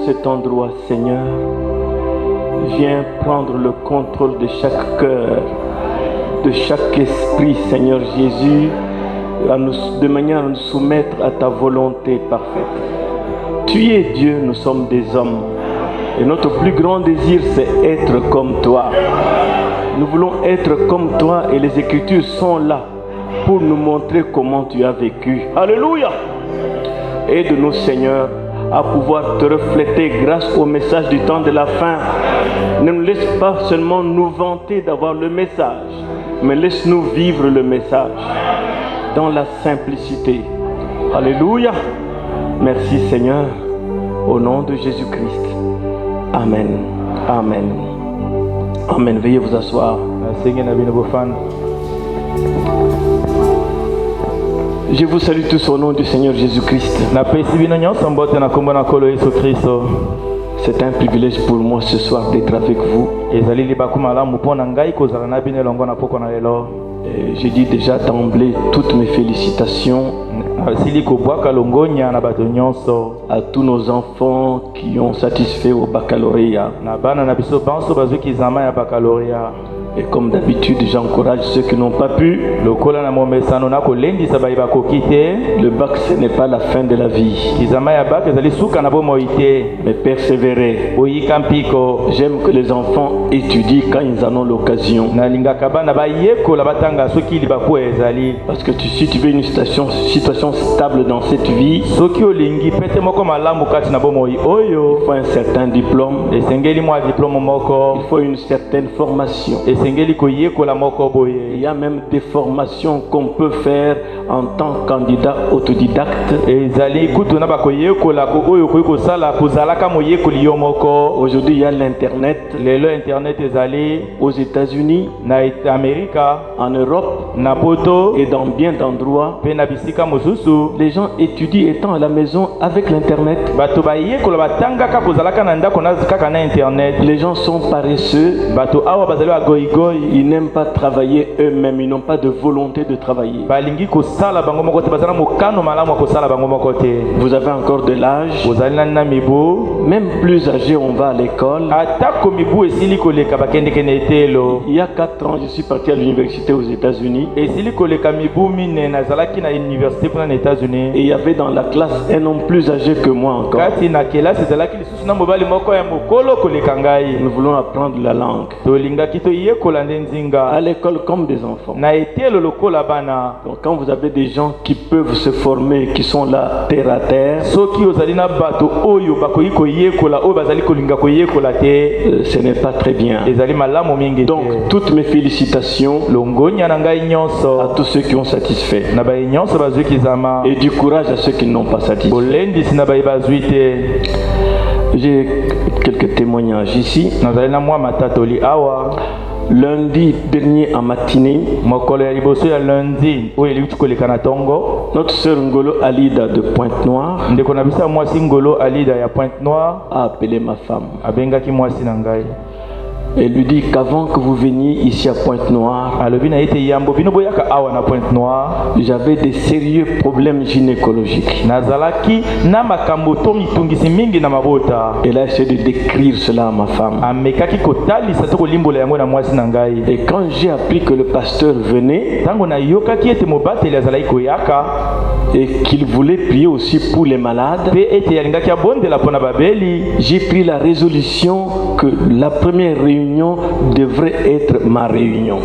cet endroit, Seigneur, viens prendre le contrôle de chaque cœur, de chaque esprit, Seigneur Jésus, de manière à nous soumettre à ta volonté parfaite. Tu es Dieu, nous sommes des hommes. Et notre plus grand désir, c'est être comme toi. Nous voulons être comme toi et les Écritures sont là pour nous montrer comment tu as vécu. Alléluia! Aide-nous, Seigneur, à pouvoir te refléter grâce au message du temps de la fin. Ne nous laisse pas seulement nous vanter d'avoir le message, mais laisse-nous vivre le message dans la simplicité. Alléluia! Merci, Seigneur, au nom de Jésus-Christ. Amen. Amen. Amen. Veuillez vous asseoir. Je vous salue tous au nom du Seigneur Jésus-Christ. C'est un privilège pour moi ce soir d'être avec vous. Je dis déjà d'emblée toutes mes félicitations à tous nos enfants qui ont satisfait au baccalauréat. Et comme d'habitude, j'encourage ceux qui n'ont pas pu. Le bac, ce n'est pas la fin de la vie. Mais persévérer. J'aime que les enfants étudient quand ils en ont l'occasion. Parce que si tu veux une situation stable dans cette vie, il faut un certain diplôme. Il faut une certaine formation. Il y a même des formations qu'on peut faire en tant que candidat autodidacte. Aujourd'hui, il y a l'Internet. Aux États-Unis, en Europe, et dans bien d'endroits. Les gens étudient étant à la maison avec l'Internet. Les gens sont paresseux. Ils n'aiment pas travailler eux-mêmes, ils n'ont pas de volonté de travailler. Vous avez encore de l'âge. Même plus âgé, on va à l'école. Il y a 4 ans, je suis parti à l'université aux États-Unis. Et il y avait dans la classe un homme plus âgé que moi encore. Nous voulons apprendre la langue. À l'école comme des enfants. Donc quand vous avez des gens qui peuvent se former, qui sont là terre à terre, ce n'est pas très bien. Donc toutes mes félicitations à tous ceux qui ont satisfait et du courage à ceux qui n'ont pas satisfait. J'ai quelques témoignages ici. Lundi dernier en matinée, notre sœur Ngolo Alida de Pointe-Noire a appelé ma femme. Elle lui dit qu'avant que vous veniez ici à Pointe-Noire, j'avais des sérieux problèmes gynécologiques. Elle a essayé de décrire cela à ma femme. Et quand j'ai appris que le pasteur venait et qu'il voulait prier aussi pour les malades, j'ai pris la résolution que la première réunion devrait être ma réunion.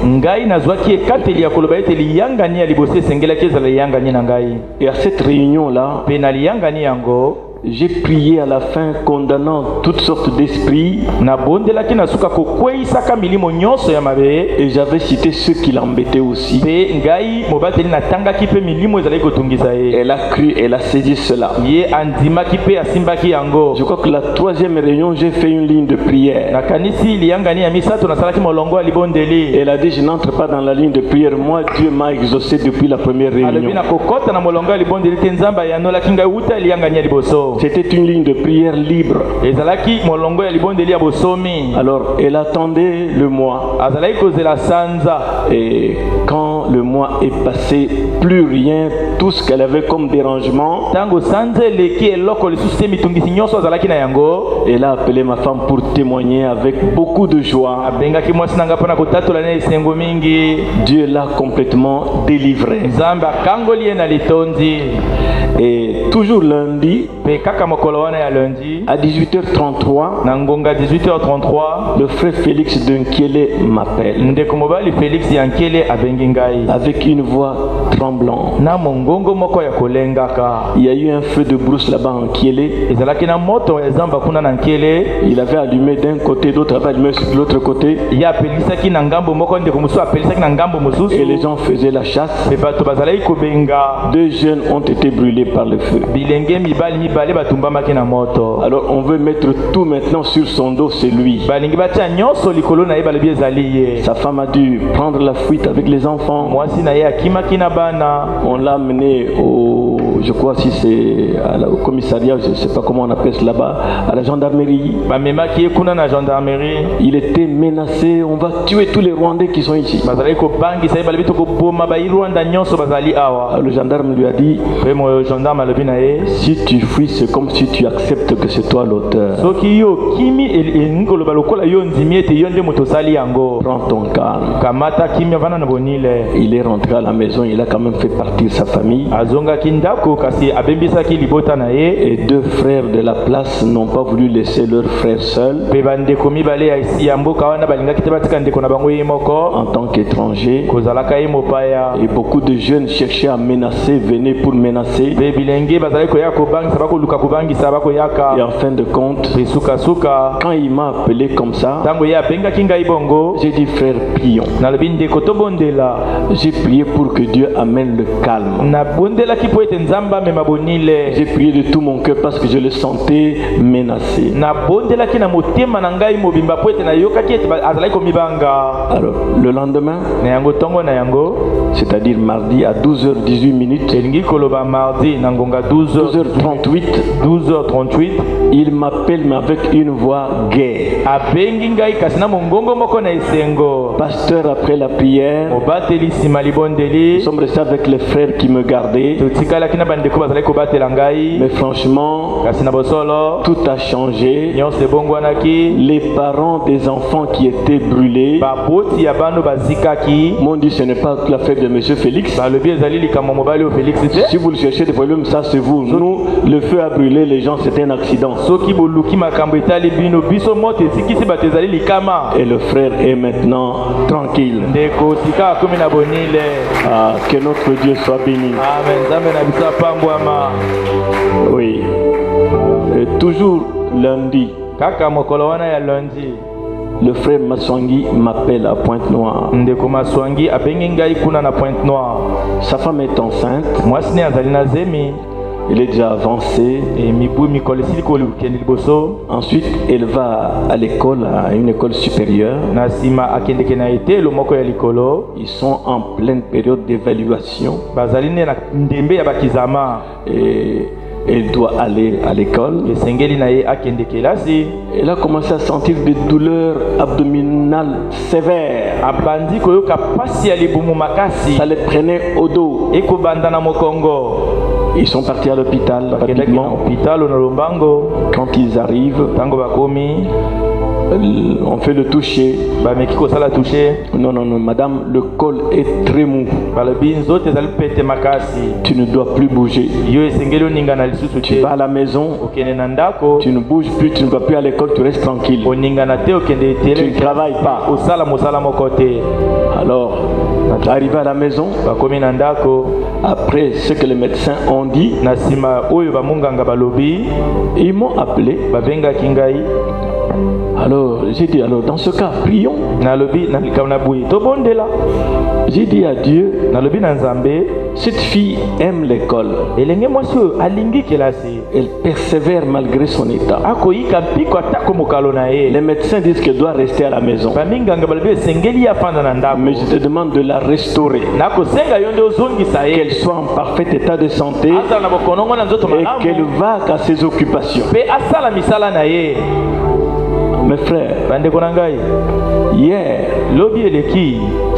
Et à cette réunion-là, j'ai prié à la fin condamnant toutes sortes d'esprits. Et j'avais cité ceux qui l'embêtaient aussi. Elle a cru, elle a saisi cela. Je crois que la 3e réunion, j'ai fait une ligne de prière. Elle a dit, je n'entre pas dans la ligne de prière. Moi, Dieu m'a exaucé depuis la première réunion. C'était une ligne de prière libre. Alors, elle attendait le mois. Et quand le mois est passé, plus rien, tout ce qu'elle avait comme dérangement. Elle a appelé ma femme pour témoigner avec beaucoup de joie. Dieu l'a complètement délivrée. Et toujours lundi, à 18h33, le frère Félix Dunkiele m'appelle avec une voix tremblante. Il y a eu un feu de brousse là-bas en Kiele. Il avait allumé d'un côté, d'autres avaient allumé de l'autre côté. Et les gens faisaient la chasse. 2 jeunes ont été brûlés par le feu. Alors on veut mettre tout maintenant sur son dos, c'est lui. Sa femme a dû prendre la fuite avec les enfants. On l'a amené au, je crois si c'est au commissariat, je ne sais pas comment on appelle ça là-bas, à la gendarmerie. Il était menacé, on va tuer tous les Rwandais qui sont ici. Alors, le gendarme lui a dit, si tu fuis, c'est comme si tu acceptes que c'est toi l'auteur. Prends ton calme. Il est rentré à la maison, il a quand même fait partir sa famille. Et 2 frères de la place n'ont pas voulu laisser leur frère seul en tant qu'étranger. Et beaucoup de jeunes cherchaient à menacer, venaient pour menacer. Et en fin de compte, quand il m'a appelé comme ça, j'ai dit frère, prions. J'ai prié pour que Dieu amène le calme. J'ai prié de tout mon cœur parce que je le sentais menacé. Alors, le lendemain, c'est-à-dire mardi à 12h18, 12h38, il m'appelle mais avec une voix gaie. Pasteur, après la prière, nous sommes restés avec les frères qui me gardaient. Mais franchement, tout a changé. Les parents des enfants qui étaient brûlés m'ont dit ce n'est pas l'affaire de M. Félix. Si vous le cherchez des volumes, ça c'est vous. Nous, le feu a brûlé les gens, c'était un accident. Et le frère est maintenant tranquille. Ah, que notre Dieu soit béni. Oui. Et toujours lundi, le frère Maswangi m'appelle à Pointe-Noire. Sa femme est enceinte. Elle est déjà avancée. Ensuite, elle va à l'école, à une école supérieure. Ils sont en pleine période d'évaluation. Et elle doit aller à l'école. Elle a commencé à sentir des douleurs abdominales sévères. Ça les prenait au dos. Ils sont partis à l'hôpital rapidement. Quand ils arrivent, on fait le toucher. Non, madame, le col est très mou. Tu ne dois plus bouger. Tu vas à la maison, tu ne bouges plus, tu ne vas plus à l'école, tu restes tranquille. Tu ne travailles pas. Alors, arrivé à la maison, après ce que les médecins ont dit, ils m'ont appelé. Alors, j'ai dit, dans ce cas, prions. J'ai dit à Dieu, cette fille aime l'école. Elle persévère malgré son état. Les médecins disent qu'elle doit rester à la maison. Mais je te demande de la restaurer. Qu'elle soit en parfait état de santé et qu'elle va à ses occupations. Mes frères, hier,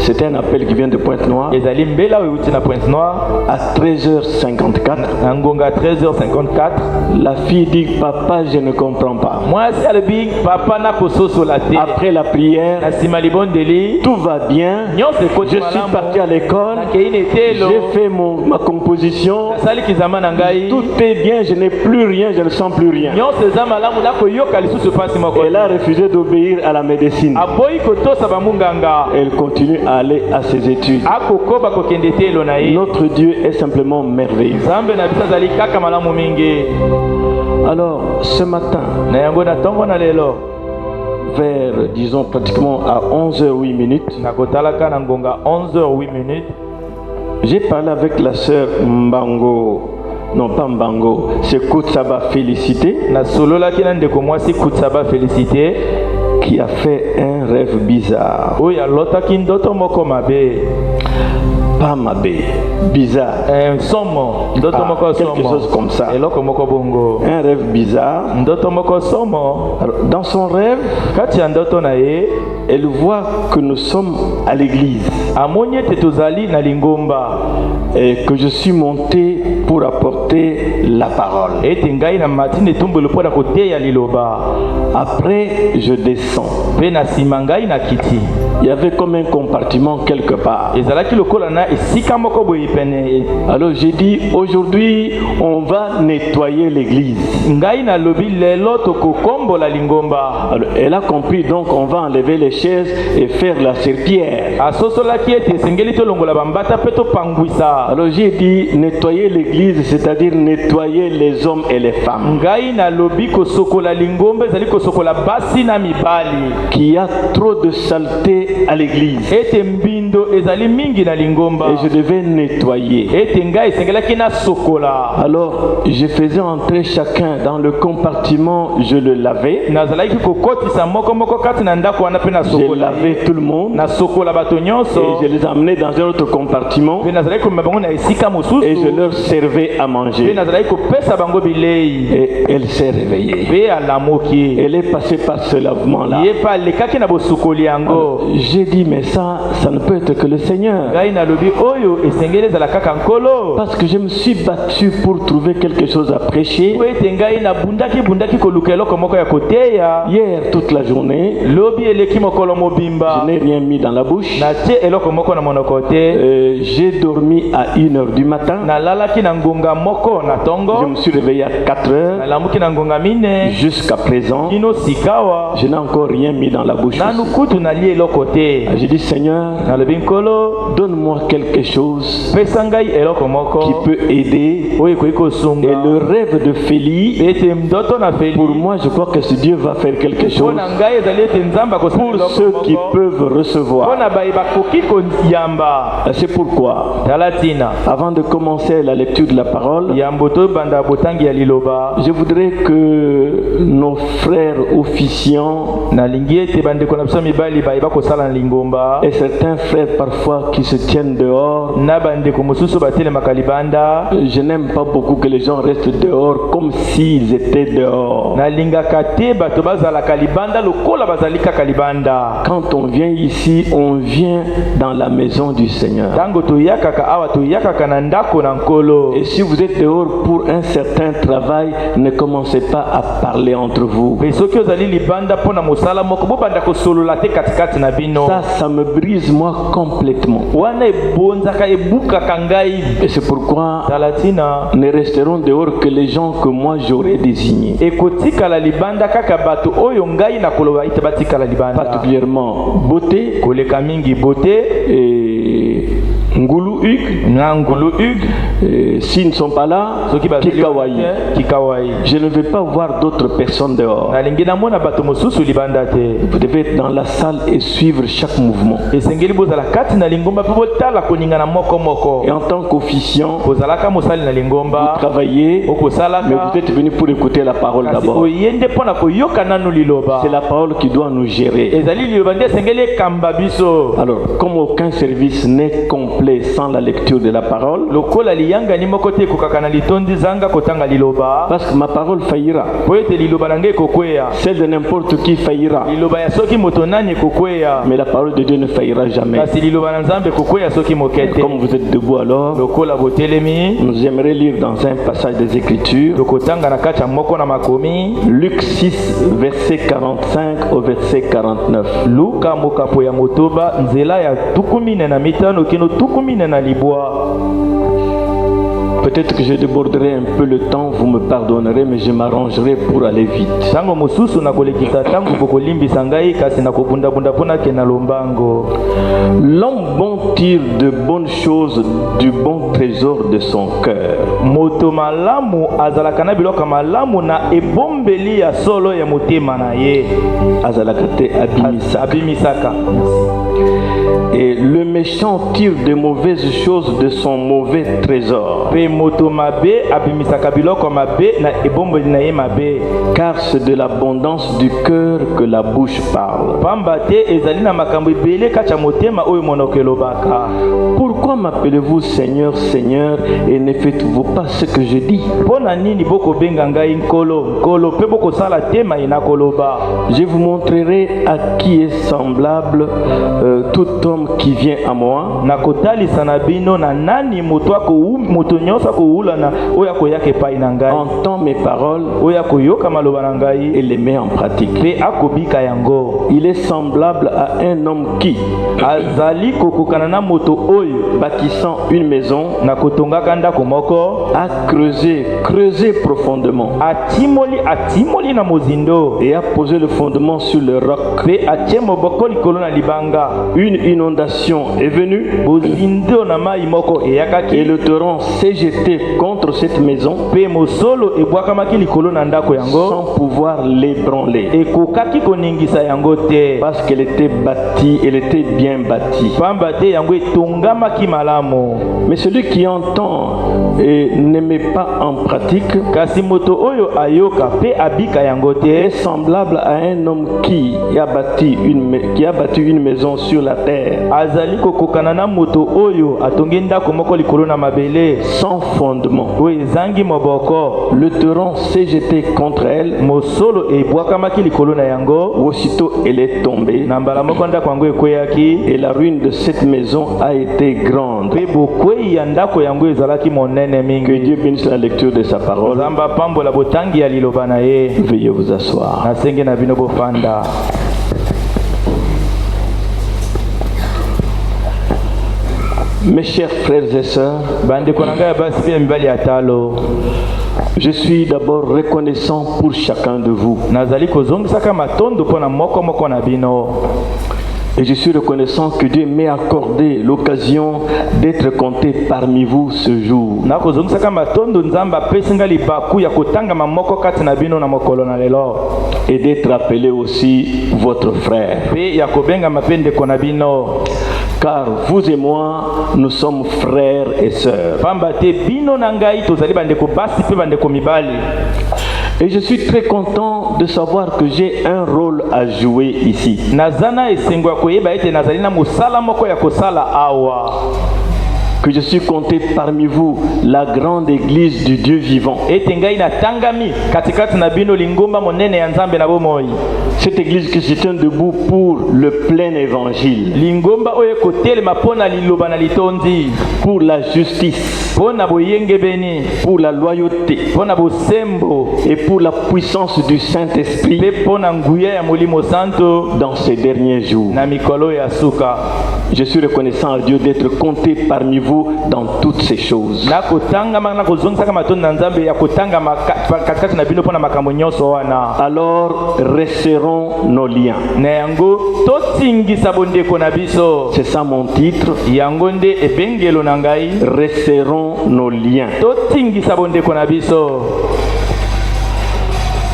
C'était un appel qui vient de Pointe-Noire. ezali mbela oyo euti na Pointe-Noire À 13h54, na ngonga 13h54 la fille dit, papa, je ne comprends pas. mwasi alobi papa nakososola te. Après la prière, na nsima libondeli tout va bien. nyonso Je ekoti suis malamu parti à l'école. nakei na etelo J'ai fait ma composition. nasali kizama na ngai Tout est bien, je n'ai plus rien, je ne sens plus rien. nyonso eza malamu nakoyoka lisusu mpasi moko. Elle a refusé d'obéir à la médecine. aboyi kotosa bamunganga Elle continue à aller à ses études. akokoba kokende etelo na ye. Notre Dieu est simplement merveilleux. nzambe na biso azali kaka malamu mingi. Alors, ce matin, na yango na ntongo na lelo vers, disons, pratiquement à 11h08, nakotalaka na ngonga 11h08 j'ai parlé avec la sœur Mbango. Non, pas Mbango, c'est Koutsaba Félicité, nasololaki na ndeko mwasi kutsaba Félicité qui a fait un rêve bizarre. oyo alotaki ndoto moko mabe. Pas Mabé, bizarre. Somo ndoto moko quelque somo chose comme ça. eloko moko bongo Un rêve bizarre. ndoto moko somo. Alors, dans son rêve, kati ya ndoto na ye elle voit que nous sommes à l'église amoni ete tozali na lingomba et que je suis monté pour apporter la parole. ete ngai na matini etumbelo mpo na koteya liloba. Après, je descends. mpe na nsima ngai na kiti Il y avait comme un compartiment quelque part. ezalaki lokola na esika moko boye pene. Alors j'ai dit, aujourd'hui, on va nettoyer l'église. ngai nalobi lelo tokokombola lingomba. Alors, elle a compris, donc on va enlever les chaises et faire la serpillière. asosolaki ete esengeli tolongola bambata mpe topangwisa. Alors j'ai dit, nettoyer l'église, c'est-à-dire nettoyer les hommes et les femmes. ngai nalobi kosokola lingomba ezali kosokola basi na mibali. Qu'il y a trop de saleté à l'église. ete mbindo ezali mingi na lingomba. Et je devais nettoyer. ete ngai esengelaki nasokola. Alors je faisais entrer chacun dans le compartiment, je le lavais. nazalaki kokotisa moko moko kati na ndako wana mpe J'ai nasokola lavé tout le monde. nasokola bato Et nyonso. je les amenais dans un autre compartiment. mpe nazalaki komema bango na esika mosusu. Et je leur servais à mpe manger. nazalaki kopesa bango bilei. Et elle s'est réveillée. mpe alamoki. Elle est passée par ce lavement-là. ye mpe alekaki na bosukoli yango. J'ai dit, mais ça ne peut être que le Seigneur. ngai nalobi oyo esengeli ezala kaka nkolo. Parce que je me suis battu pour trouver quelque chose à prêcher. po ete ngai nabundaki koluka eloko moko ya koteya. Hier, toute la journée, lobi eleki mokolo je mobimba. n'ai rien mis dans la bouche. natie eloko moko na monoko te. J'ai dormi à 1h du matin. nalalaki na ngonga moko na Je tongo. me suis réveillé à 4h. nalamuki na ngonga mine. Jusqu'à présent, kino sikawa. je n'ai encore rien mis dans la bouche. nanu kutu nalie eloko te. J'ai dit, Seigneur, nalobi nkolo donne-moi quelque chose pesa ngai eloko qui moko peut aider. oyo ekoki Et kosunga. le rêve de Félie, ete ndoto na feli. pour moi, je crois que ce Dieu va faire quelque chose mpona ngai ezali ete nzambe akosala pour eloko ceux qui moko. peuvent recevoir. mpona baye bakoki koyamba. C'est pourquoi, tala ntina avant de commencer la lecture de la parole, yambo toyebanda botangi ya liloba. je voudrais que nos frères officiants nalingi ete bandeko na biso mibali baye bakosala na lingomba. et certains frères parfois qui se tiennent dehors, na bandeko mosusu batelemaka libanda. je n'aime pas beaucoup que les gens restent dehors comme s'ils étaient dehors. nalingaka te bato bazalaka libanda lokola bazali kaka libanda. Quand on vient ici, on vient dans la maison du Seigneur. ntango toyakaka awa toyakaka na ndako na nkolo. Et si vous êtes dehors pour un certain travail, ne commencez pas à parler entre vous. mpe soki ozali libanda mpo na mosala moko bobanda kosolola te katikati na bino. Ça me brise moi complètement. wana ebonzaka ebukaka ngai. Et c'est pourquoi tala ntina ne resteront dehors que les gens que moi j'aurais désignés. ekotikala libanda kaka bato oyo ngai nakoloba ite batikala libanda. Particulièrement Beauté koleka mingi bote et Ngoulou Hugues. na ngulu Hugues. S'ils ne sont pas là, soki bazali Kikawai. te, kikawai. Je ne vais pas voir d'autres personnes dehors. nalingi namona bato mosusu libanda te. Vous devez être dans la salle et suivre chaque mouvement. esengeli bozala kati na lingomba mpe botala koningana moko moko. Et en tant qu'officiant, kozalaka mosali na vous lingomba. travaillez, mais okosalaka vous êtes venu pour écouter la parole kasi d'abord. oyende mpo na koyoka nanu liloba. C'est la parole qui doit nous gérer. ezali liloba nde esengeli ekamba biso. Alors, comme aucun service n'est complet complet sans la lecture de la parole. lokola liyanga ni moko te kokakana litondi zanga kotanga liloba Parce que ma parole faillira. po ete liloba na ngai kokweya Celle de n'importe qui faillira. liloba ya soki moto nani kokweya Mais la parole de Dieu ne faillira jamais. kasi liloba na nzambe kokweya soki moke te. Comme vous êtes debout alors, lokola botelemi nous aimerions lire dans un passage des Écritures, tokotanga na kati ya moko na makomi Luc 6, verset 45 au verset 49. luka mokapo ya motoba nzela ya 15 kino 10 na libwa. Peut-être que je déborderai un peu le temps, vous me pardonnerez, mais je m'arrangerai pour aller vite. Tango mosusu na kolekisa tango bokolimbisa ngai kasi na kobundabunda mpona ke na lombango. L'homme bon tire de bonnes choses du bon trésor de son cœur. Moto malamu azalaka na biloko malamu na ebombeli ya solo ya motema na ye. Azalaka te abimisaka. Et le méchant tire de mauvaises choses de son mauvais trésor. Pe moto mabe abimisaka biloko mabe na ebombeli na ye mabe. Car c'est de l'abondance du cœur que la bouche parle. Pamba te ezali na makambo ebele kati ya motema oyo monoko elobaka. Pourquoi m'appelez-vous Seigneur, Seigneur, et ne faites-vous pas ce que je dis? Pona nini boko benga ngai nkolo pe boko sala tema ina koloba. Je vous montrerai à qui est semblable tout homme qui vient à moi. Na kotalisa na bino na nani moto nyonso akohula na oyo akoyaka epai na ngai. Entend mes paroles oyo akoyoka maloba na ngai et les met en pratique. Pe akobika yango. Il est semblable à un homme qui, azali kokokana na moto oyo bâtissant une maison, na kotongaka ndako moko, a creusé profondément, atimoli na mozindo, et a posé le fondement sur le roc. Pe atie moboko likolo na libanga. Une inondation est venue, bozindo na mai moko eyakaki, et le torrent s'est jeté contre cette maison, pe mosolo ebwakamaki likolo na ndako yango, sans pouvoir l'ébranler, ekokaki koningisa yango te, parce qu'elle était bâtie, elle était bien bâtie. Pamba te yango etongamaki malamu. Mais celui qui entend et ne met pas en pratique, kasi moto oyo ayoka pe abika yango te, est semblable à un homme qui a bâti une maison sur la terre, azali kokokana na moto oyo atongi ndako moko likolo na mabele, sans fondement. oyo ezangi moboko. Le torrent s'est jeté contre elle, mosolo ebwakamaki likolo na yango, aussitôt elle est tombée, na mbala moko ndako yango ekweyaki, et la ruine de cette maison a été grande. pe bokwei ya ndako yango ezalaki monene mingi. Que Dieu bénisse la lecture de sa parole. Nzamba pambola botangi ya liloba na ye. Veuillez vous asseoir. Nasenge na bino bofanda. Mes chers frères et sœurs, je suis d'abord reconnaissant pour chacun de vous. Et je suis reconnaissant que Dieu m'ait accordé l'occasion d'être compté parmi vous ce jour. Et d'être appelé aussi votre frère. Car vous et moi, nous sommes frères et sœurs. Et je suis très content de savoir que j'ai un rôle à jouer ici. Que je suis compté parmi vous, la grande église du Dieu vivant. Cette église qui se tient debout pour le plein évangile, pour la justice, pour la loyauté et pour la puissance du Saint-Esprit dans ces derniers jours. Je suis reconnaissant à Dieu d'être compté parmi vous dans toutes ces choses. Alors resserrons nos liens. C'est ça mon titre. Resserrons nos liens.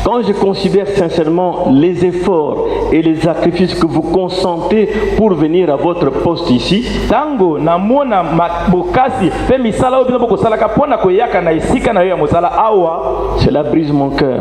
Quand je considère sincèrement les efforts et les sacrifices que vous consentez pour venir à votre poste ici, cela brise mon cœur.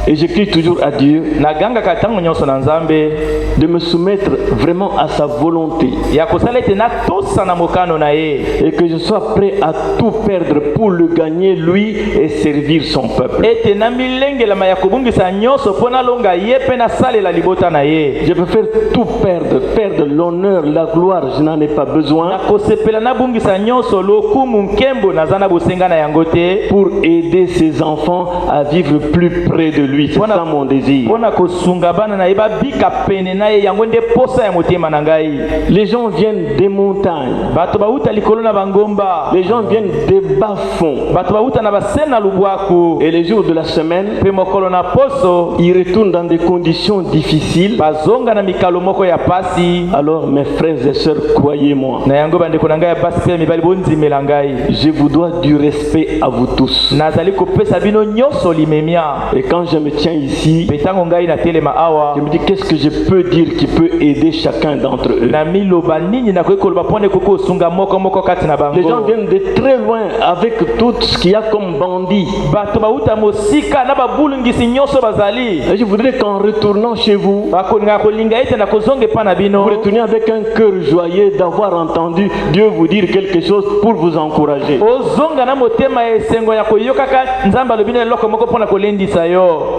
Et je crie toujours à Dieu nagangaka ntango nyonso na Nzambe de me soumettre vraiment à sa volonté ya kosala ete natosana mokano na ye et que je sois prêt à tout perdre pour le gagner lui et servir son peuple. ete na milengelama ya kobungisa nyonso mpo nalonga ye mpe nasalela libota na ye. Je préfère tout perdre l'honneur, la gloire, je n'en ai pas besoin, nakosepela nabungisa nyonso lokumu nkembo naza na bosenga na yango te pour aider ses enfants à vivre plus près de lui. C'est ça mon désir. mpona kosunga bana na ye babika pene na ye yango nde posa ya motema na ngai. Les gens viennent des montagnes, bato bauta likolo na bangomba, les gens viennent des bas-fonds, bato bauta na base na lubwaku, et les jours de la semaine, mpe mokolo na poso ils retournent dans des conditions difficiles. bazonga na mikalo moko ya pasi. Alors mes frères et sœurs, croyez-moi, na yango bandeko na ngai ya pasi mpe ya mibali bondimela ngai, je vous dois du respect à vous tous. nazali kopesa bino nyonso limemia. Et quand je me tiens ici, mpe ntango ngai natelema awa je me dis qu'est-ce que je peux dire qui peut aider chacun d'entre eux. na miloba nini nakoki koloba mpo nde koki kosunga moko kati na Les gens bango. viennent de très loin avec tout ce qu'il y a comme bandits. bato bauta mosika na babulungisi nyonso bazali. Et je voudrais qu'en retournant chez vous, bakolinga kolinga ete na kozonga epa na bino, vous retourniez avec un cœur joyeux d'avoir entendu Dieu vous dire quelque chose pour vous encourager. ozonga na motema ya esengo ya koyokaka nzambe alobi na eloko moko mpo na kolendisa yo.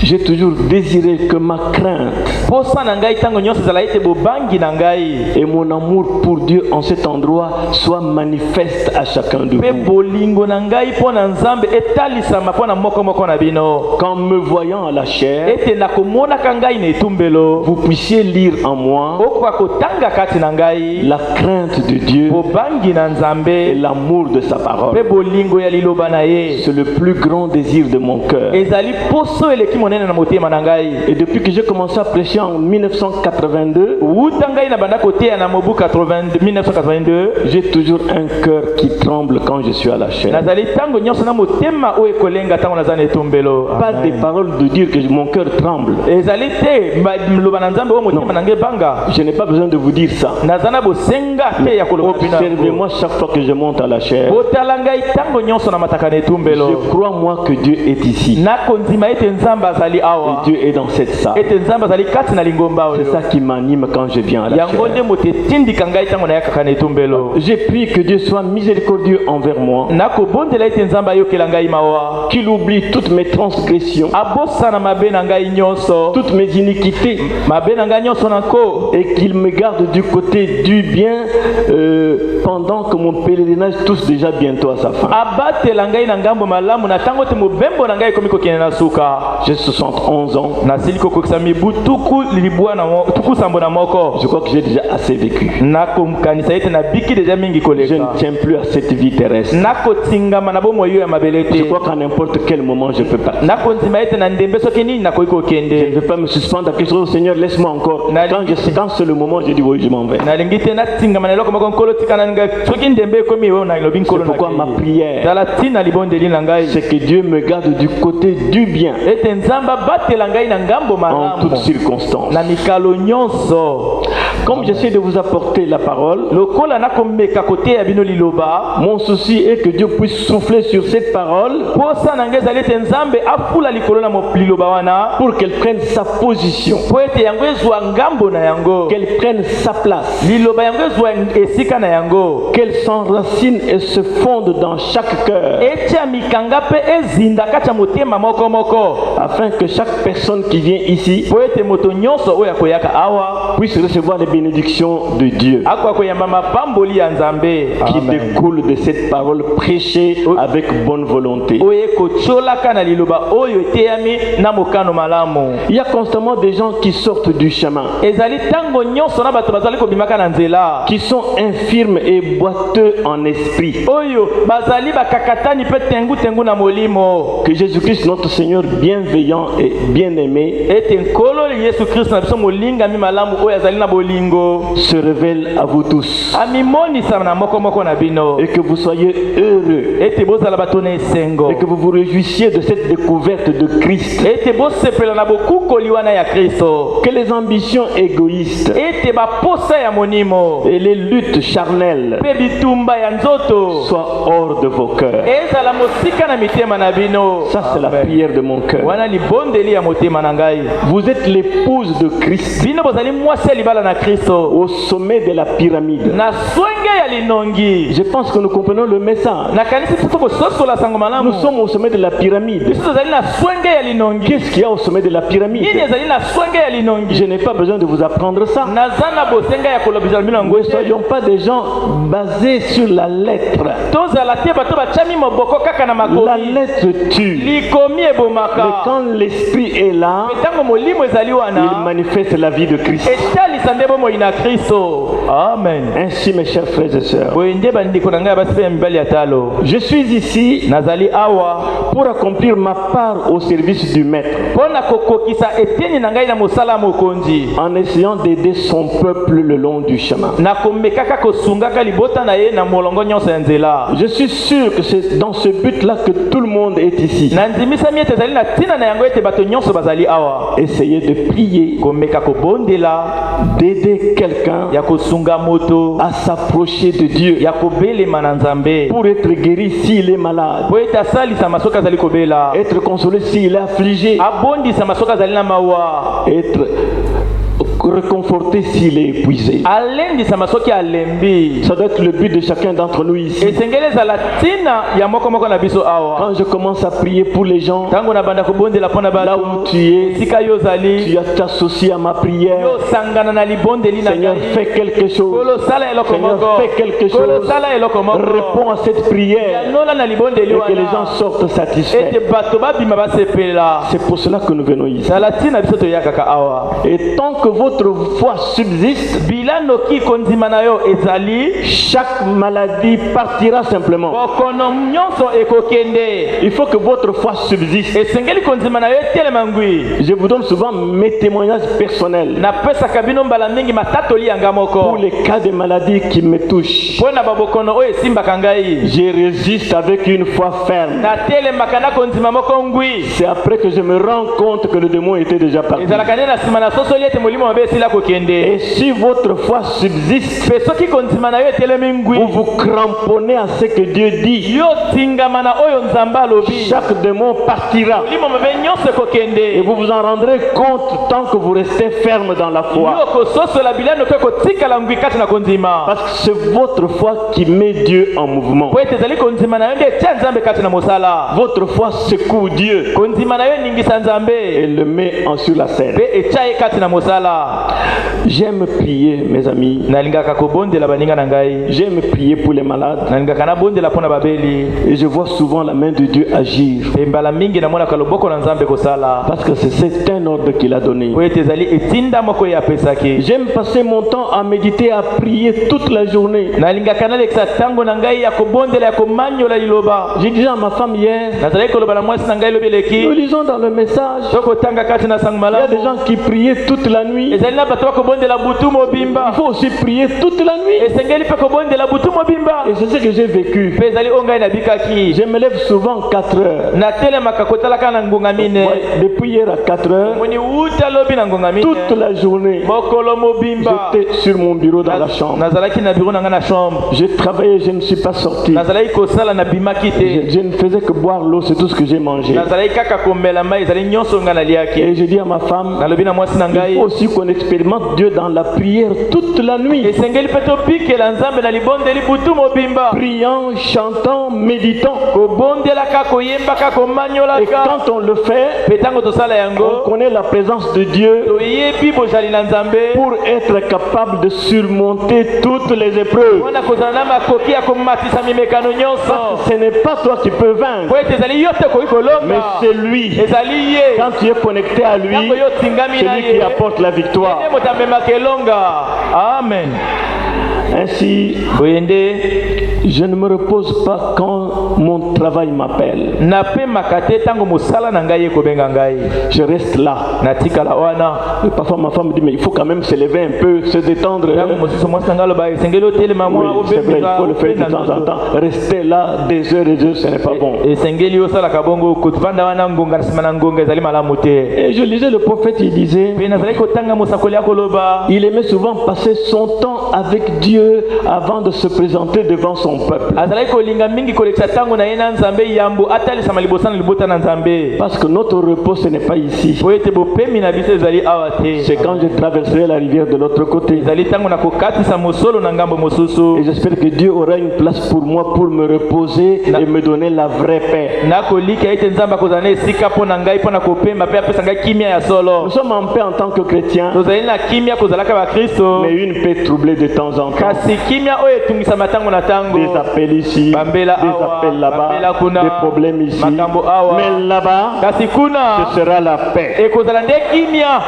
J'ai toujours désiré que ma crainte posa na ngai ntango nyonso ezala ete bobangi na ngai et mon amour pour Dieu en cet endroit soient manifestes à chacun de mpe vous. bolingo na ngai mpo na nzambe etalisama mpo na moko na bino, Qu'en me voyant à la chair, ete nakomonaka ngai na etumbelo vous puissiez lire en moi okoka kotanga kati na ngai la crainte de Dieu bobangi na et nzambe l'amour de sa mpe parole. bolingo ya liloba na ye. C'est le plus grand désir de mon cœur. ezali poso eleki monene na motema na ngai. Et depuis que j'ai commencé à prêcher en 1982, wuta ngai na banda koteya na mobu 1982, j'ai toujours un cœur qui tremble quand je suis à la chair. nazali ntango nyonso na motema oyo ekolenga ntango naza na etumbelo. Pas des paroles de dire que mon cœur tremble. ezali te loba na nzambe oyo motema na ngai banga. Je n'ai pas besoin de vous dire ça. naza na bosenga te ya koloba bino. Observez-moi chaque fois que je monte à la chair. botala ngai ntango nyonso na mataka na etumbelo. Je crois moi que Dieu est ici. nakondima ete nzambe azali Et awa, Dieu est dans cette salle. ete nzambe azali kati na lingomba C'est oyo. ça qui m'anime quand je viens à la yango nde chair. moto etindika ngai ntango nayakaka na etumbelo. J'ai prié que Dieu soit miséricordieux envers moi, nakobondela ete nzambe ayokela ngai mawa, qu'il oublie toutes mes transgressions, abosana mabe na ngai nyonso, toutes mes iniquités, mabe na ngai nyonso nako, et qu'il me garde du côté du bien pendant que mon pèlerinage touche déjà bientôt à sa fin. abatela ngai na ngambo malamu na ntango te mobembo na ngai ekomi kokende na suka. J'ai 71 ans. nasili kokokisa mibu tuku sambo na moko. Je crois que j'ai déjà assez vécu. nakokanisa ete nabiki deja mingi Je ne koleka, tiens plus à cette vie terrestre. nakotingama na bomoi oyo ya mabele Je te, crois qu'à n'importe quel moment je peux partir. nakondima ete na ndembe soki nini nakoki Je ne kokende. veux pas me suspendre à quelque chose. Seigneur, laisse-moi encore. Quand c'est le moment, je dis oui, je m'en vais. nalingi te natingama na eloko moko nkolo tikana ngai soki ndembe ekomi oyo nalobi nkolo C'est pourquoi ma prière, tala ntina libondeli na ngai c'est que Dieu me garde du côté du bien ete nzambe abatela ngai na ngambo en toutes malamu circonstances. na mikalo nyonso. Comme j'essaie de vous apporter la parole, lokola nakomeka koteya bino liloba, mon souci est que Dieu puisse souffler sur cette parole posa na ngai ezali ete nzambe afula likolo na liloba wana pour qu'elle prenne sa position, po ete yango ezwa ngambo na yango, qu'elle prenne sa place, liloba yango ezwa esika na yango, qu'elle s'enracine et se fonde dans chaque cœur, etia mikanga mpe ezinda kati ya motema moko afin que chaque personne qui vient ici po ete moto nyonso oyo akoyaka awa puisse recevoir les bénédictions de Dieu akoka koyamba mapamboli ya nzambe qui découlent de cette parole prêchée avec bonne volonté. oyo ekotiolaka na liloba oyo eteyami na mokano malamu. Il y a constamment des gens qui sortent du chemin, ezali ntango nyonso na bato bazali kobimaka na nzela, qui sont infirmes et boiteux en esprit. oyo bazali bakakatani mpe tengu na molimo. Que Jésus-Christ, notre Seigneur bienveillant et bien-aimé, ete nkolo yesu kristo na biso molingami malamu oyo azali na bolingo bolingo se révèle à vous tous. amimonisa na moko moko na bino Et que vous soyez heureux. ete bozala bato na esengo Et que vous vous réjouissiez de cette découverte de Christ. ete bosepela na bokukoli wana ya Kristo Que les ambitions égoïstes ete baposa ya monimo et les luttes charnelles pe bitumba ya nzoto soient hors de vos cœurs. ezala mosika na mitema na bino. Ça, c'est la Amen. prière de mon cœur. wana libondeli ya motema na ngai Vous êtes l'épouse de Christ bino bozali mwasi ya libala na Kristo au sommet de la pyramide. na swenge ya linongi. Je pense que nous comprenons le message. nakanisi biso tokososola sango malamu Nous sommes au sommet de la pyramide. biso tozali na swenge ya linongi. Qu'est-ce qu'il y a au sommet de la pyramide? nini ezali na swenge ya linongi? Je n'ai pas besoin de vous apprendre ça. naza na bosenga ya kolobisa bino yango Ne soyons pas des gens basés sur la lettre. tozala te bato batiami moboko kaka na La makomi lettre tue. likomi Mais ebomaka quand l'esprit est là, ntango molimo ezali il wana manifeste la vie de Christ. etalisa nde bomoi na Kristo. Amen. Ainsi, mes chers frères et sœurs, boye nde bandeko na ngai ya basi mpe ya mibali ya talo je suis ici nazali awa pour accomplir ma part au service du Maître, mpo na kokokisa eteni na ngai na mosala ya mokonzi en essayant d'aider son peuple le long du chemin. na komekaka kosungaka libota na ye na molongo nyonso ya nzela. Je suis sûr que c'est dans ce but-là que tout le monde est ici. na ndimisami ete ezali na ntina na yango ete bato nyonso bazali awa Essayez de prier, komeka kobondela d'aider quelqu'un ya kosunga moto à s'approcher de Dieu ya kobelema na nzambe pour être guéri s'il est malade, po ete asalisama soki azali kobela être consolé s'il est affligé, abondisama soki azali na mawa être réconforté s'il est épuisé. alendisama soki alembi. Ça doit être le but de chacun d'entre nous ici. esengeli ezala ntina ya moko moko na biso awa Quand je commence à prier pour les gens, ntango na banda kobondela mpo na là où bato tu es, esika yo ozali tu as t'associé à ma prière. yosangana na libondeli na Seigneur, ngai. fais quelque chose. kolo sala eloko Seigneur, moko fais quelque chose. kolo sala eloko moko Réponds à cette prière yanola na libondeli et que les gens wana sortent satisfaits. ete bato babima basepela. C'est pour cela que nous venons ici. zala ntina biso toyakaka awa Et tant que votre foi subsiste, bilanoki kondima na yo ezali chaque maladie partira simplement. bokono nyonso ekokende. Il faut que votre foi subsiste. esengeli kondima na yo etelema ngwi. Je vous donne souvent mes témoignages personnels napesaka bino mbala mingi matatoli yanga pour moko les cas de maladies qui me touchent. mpo na babokono oyo esimbaka ngai. Je résiste avec une foi ferme. natelemaka na kondima moko ngwi. C'est après que je me rends compte que le démon était déjà parti. ezalaka nde na nsima na sosoli ete molimo mabe esila kokende. Et si votre foi subsiste, mpe soki kondima na yo etelemi ngwi vous vous cramponnez à ce que Dieu dit. yo tingama na oyo nzambe alobi Chaque démon partira. molimo mabe nyonso Et ekokende. vous vous en rendrez compte tant que vous restez ferme dans la foi. yo kososola bilano mpe kotikala ngwi kati na kondima. Parce que c'est votre foi qui met Dieu en mouvement. po ete ezali kondima na yo nde etia nzambe kati na mosala. Votre foi secoue Dieu kondima na yo eningisa et nzambe le met sur la scène. mpe etia ye kati na mosala. J'aime prier, mes amis. nalingaka kobondela baninga na ngai. J'aime prier pour les malades. nalingaka nabondela mpo na babeli. Et je vois souvent la main de Dieu agir. mpe mbala mingi namonaka loboko na nzambe kosala. Parce que c'est un ordre qu'il a donné. po ete ezali etinda moko ye apesaki. J'aime passer mon temps à méditer, à prier toute la journée. nalingaka nalekisa ntango na ngai ya kobondela ya komanyola liloba. J'ai dit à ma femme hier, nazalaki koloba na mwasi na ngai lobi nous eleki lisons dans le message, tokotanga kati na sango il y a des malamu. gens qui priaient toute la nuit. ezali na bato bakobondela butu Il mobimba. faut aussi prier toute la nuit. esengeli mpe kobondela butu mobimba. Et c'est ce que j'ai vécu. mpe ezali oyo ngai nabikaki. Je me lève souvent 4 heures. natelemaka kotalaka na ngonga mine. Ouais, depuis hier à 4 heures, moni wuta lobi na ngonga mine. toute la journée, mokolo mobimba. j'étais sur mon bureau dans la chambre. nazalaki na biro na ngai na chambre. J'ai travaillé, je ne suis pas sorti. nazalaki kosala nabimaki te. Je ne faisais que boire l'eau, c'est tout ce que j'ai mangé. nazalaki kaka komela mai ezali nyonso ngai naliaki. Et je dis à ma femme, nalobi na mwasi na il ngai faut aussi qu'on expérimente Dieu dans la prière toute la nuit. esengeli mpe tobikela nzambe na libondeli butu mobimba. Priant, chantant, méditant. kobondelaka koyembaka Et komanyolaka. quand on le fait, mpe ntango tosala on yango connaît la présence de Dieu toyebi bozali na nzambe pour être capable de surmonter toutes les épreuves. mpona kozala na makoki ya komatisa mimekano nyonso. Ce n'est pas toi qui peux po vaincre, ete ezali yo te koki mais kolonga. c'est lui. ezali ye Quand tu es connecté à lui, ntango yo tingami c'est na lui ye qui apporte la victoire. nde moto amemaka elonga. amen. Ainsi, boye nde je ne me repose pas quand mon travail m'appelle, napemaka te ntango mosala na ngai ekobenga ngai, je reste là. natikala wana. Et parfois ma femme me dit, mais il faut quand même se lever un peu, se détendre. Ntango mosusu mwasi na ngai aloba esengeli otelema mwa Oui, c'est vrai, il faut le faire de temps en temps. Rester là des heures et des heures, ce n'est pas bon. esengeli osalaka bongo kovanda wana ngonga na nsima na ngonga ezali malamu te. Et je lisais le prophète, il disait, Pe nazalaki kotanga mosakoli akoloba il aimait souvent passer son temps avec Dieu avant de se présenter devant son peuple. azalaki kolinga mingi kolekisa ntango na ye na nzambe yambo atalisama liboso na libota na nzambe. Parce que notre repos, ce n'est pas ici. Po ete bopemi na biso ezali awa te. C'est quand je traverserai la rivière de l'autre côté. ezali ntango na kokatisa mosolo na ngambo mosusu. Et j'espère que Dieu aura une place pour moi pour me reposer et me donner la vraie paix. nakolika ete nzambe akozala na esika mpo na ngai mpo na kopemba mpe apesa ngai kimia ya Nous solo. sommes en paix en tant que chrétiens, tozali na kimia kozalaka bakristo, mais une paix troublée de temps en temps. kasi kimia oyo etungisama ntango na ntango. Des appels ici, Bambela des awa, appels bambela là-bas, kuna, des problèmes ici. makambo awa. Mais là-bas, kasi kuna ce sera la paix. ekozala nde kimia.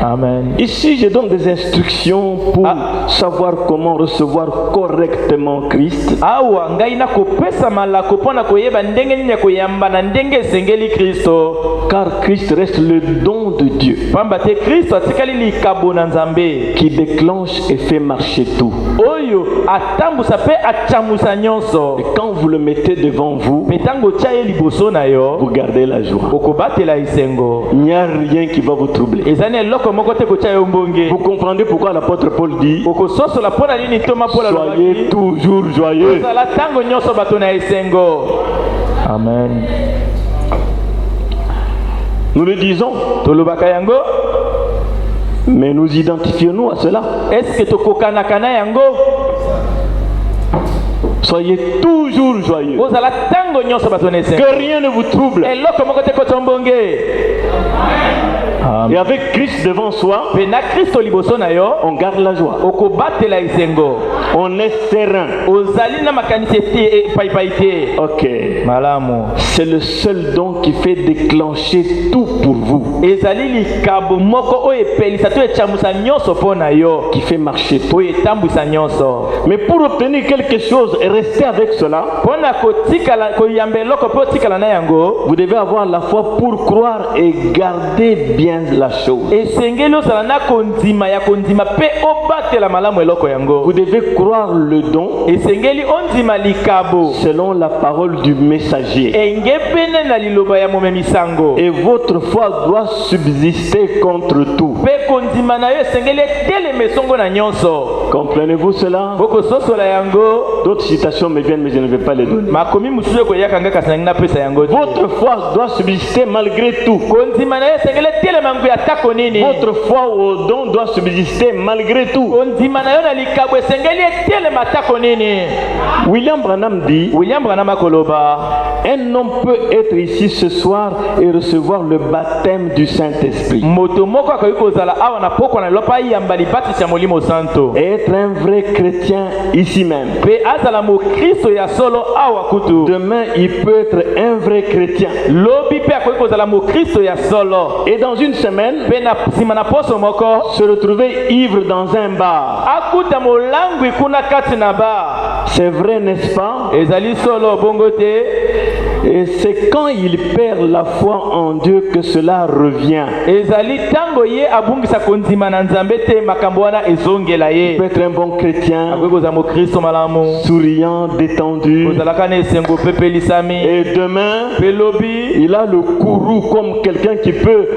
Amen. Ici, je donne des instructions pour savoir comment recevoir correctement Christ. awa ngai nakopesa malako mpo na koyeba ndenge nini ya koyamba na ndenge esengeli kristo, Car Christ reste le don de Dieu pamba te kristo atikali likabo na nzambe qui déclenche et fait marcher tout. oyo atambusa mpe atyamusa nyonso. Et quand vous le mettez devant vous, mpe ntango otya ye liboso na yo vous gardez la joie. okobatela esengo. Il n'y a rien qui va vous troubler. eza na eloko moko te kotya yo mbonge. Vous comprenez pourquoi l'apôtre Paul dit okososola mpo na nini ntoma mpo soyez toujours joyeux. ozala ntango nyonso bato na esengo. Amen. Nous le disons, tolobaka yango, mais nous identifions-nous à cela. eske tokokanaka na yango. Soyez toujours joyeux. ozala ntango nyonso bato na esengo. Que rien ne vous trouble. eloko moko te kotya mbonge. Et avec Christ devant soi, mpe na kristo liboso na yo on garde la joie. okobatela esengo. On est serein. ozali na makanisi te epaipai te. Ok. malamu. C'est le seul don qui fait déclencher tout pour vous, ezali likabo moko oyo epelisa to etyamusa nyonso mpo na yo, qui fait marcher tout. oyo etambwisa nyonso. Mais pour obtenir quelque chose et rester avec cela, mpo na kotikala koyamba eloko mpe otikala na yango, vous devez avoir la foi pour croire et garder bien la chose. esengeli ozala na kondima ya kondima mpe obatela malamu eloko yango. Vous devez croire le don esengeli ondima likabo selon la parole du messager. enge pene na liloba ya momemisango. Et votre foi doit subsister contre tout. mpe kondima na yo esengeli etelema esongo na nyonso. Comprenez-vous cela? bokososola yango. D'autres citations me viennent, mais je ne vais pas les donner. makomi mosusu ekoyaka nga kasi nangi napesa yango te. Votre foi doit subsister malgré tout. kondima na yo esengeli etelema nguya atako nini. Votre foi au don doit subsister malgré tout. kondima na yo na likabo esengeli etelema atako nini. William Branham dit, William Branham akoloba, un homme peut être ici ce soir et recevoir le baptême du Saint-Esprit. moto moko akoki kozala awa na pokwa na lopa yamba libatisi ya molimo santo. Et être un vrai chrétien ici même. mpe azala mokristo ya solo awa kutu. Demain, il peut être un vrai chrétien. lobi mpe akoki kozala mokristo ya solo. Et dans une semaine, mpe na nsima na poso moko se retrouver ivre dans un bar. akuta molangwi kuna kati na ba. C'est vrai, n'est-ce pas? ezali solo bongo te. Et c'est quand il perd la foi en Dieu que cela revient. ezali ntango ye abungisa kondima na nzambe te makambo wana ezongela Il ye. peut être un bon chrétien, akoki kozala mokristo malamu, souriant, détendu. kozalaka na esengo pepelisami. Et demain, mpe lobi il a le courroux comme quelqu'un qui peut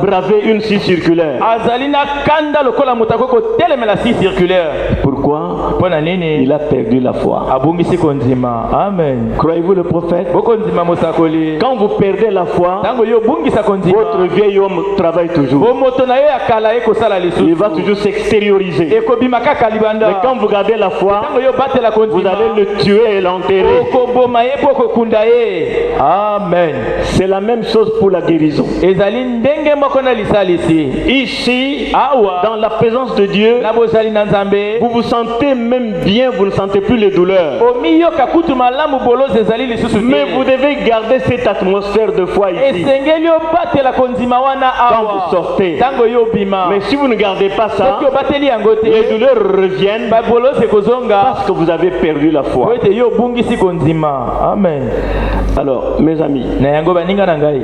braver une scie circulaire. azali na kanda lokola moto akoki kotelemela si circulaire. Pourquoi? mpo na nini? Il a perdu la foi. abungisi kondima. amen. Croyez-vous le prophète? bokondima mosakoli. Quand vous perdez la foi, ntango yo obungisa kondima, votre vieil homme travaille toujours. bo moto na yo ya kala ekosala Il va lisusu, toujours s'extérioriser. ekobima kaka Mais libanda. quand vous gardez la foi, ntango yo obatela vous kondima, allez le tuer et l'enterrer. okoboma ye mpo okokunda ye. amen. C'est la même chose pour la guérison. ezali ndenge moko na lisalisi. Ici, awa dans la présence de Dieu, na bozali na nzambe, vous vous sentez même bien, vous ne sentez plus les douleurs. omiyoka kutu malamu bolozi ezali lisusu te. Mais vous vous devez garder cette atmosphère de foi ici. esengeli obatela konzima wana Quand awa vous sortez. ntango yo obima Mais si vous ne gardez pas ça, soki obateli yango les te douleurs reviennent babolosi ekozonga parce que vous avez perdu la po foi. ete yo obungisi konzima. Amen. Alors, mes amis, Na yango baninga na ngai,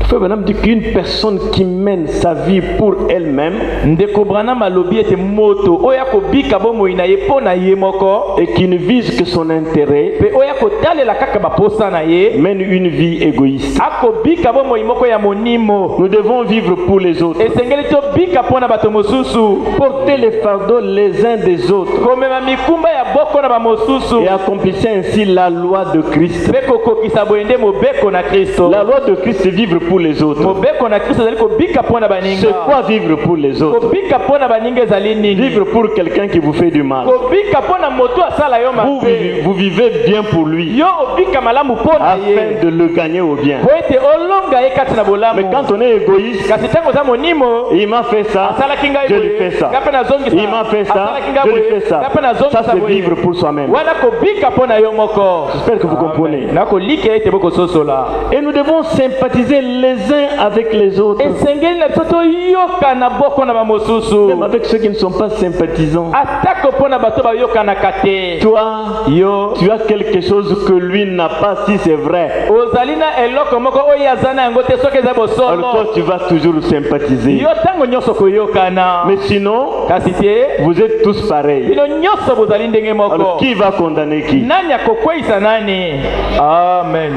Frère Branham dit qu'une personne qui mène sa vie pour elle-même ndeko Branham alobi ete moto oyo akobika bomoi na ye mpo na ye moko et qui ne vise que son intérêt mpe oyo akotalela kaka baposa na ye mène une vie égoïste. akobika bomoi moko ya monimo. Nous devons vivre pour les autres, esengeli tobika mpo na bato mosusu, porter les fardeaux les uns des autres komema mikumba ya boko na bamosusu et accomplir ainsi la loi de Christ. mpe kokokisa boye nde mobeko na kristo. La loi de Christ, c'est vivre pour les autres. mobeko na kristo ezali kobika mpo na C'est baninga. quoi vivre pour les autres? kobika mpo na baninga ezali nini? Vivre pour quelqu'un qui vous fait du mal. kobika mpo na moto asala yo Vous mabe, vivez bien pour lui yo obika malamu mpo na ye afin de le gagner au bien. po ete olonga ye kati na Mais bolamu. quand on est égoïste, kasi ntango oza monimo, il m'a fait ça, asalaki ngai je lui boye, fais ça. nga mpe nazongisa. Il m'a fait ça, Asalaki ngai je lui boye, fais ça. nga mpe Ça, nazongisa c'est boye. vivre pour soi-même. wana kobika mpo na yo moko. J'espère que vous comprenez. nakolika ete bokososola. Et nous devons sympathiser les uns avec les autres, esengeli na biso toyokana boko na bamosusu, même avec ceux qui ne sont pas sympathisants. atako mpo na bato bayokanaka te. Toi, yo tu as quelque chose que lui n'a pas, si c'est vrai. ozali na eloko moko oyo aza na yango te soki eza Alors bosolo, toi, tu vas toujours sympathiser. yo ntango nyonso koyokana. Mais sinon, kasi te vous êtes tous pareils. bino nyonso bozali ndenge Alors moko. qui va condamner qui? nani akokweyisa nani? Amen.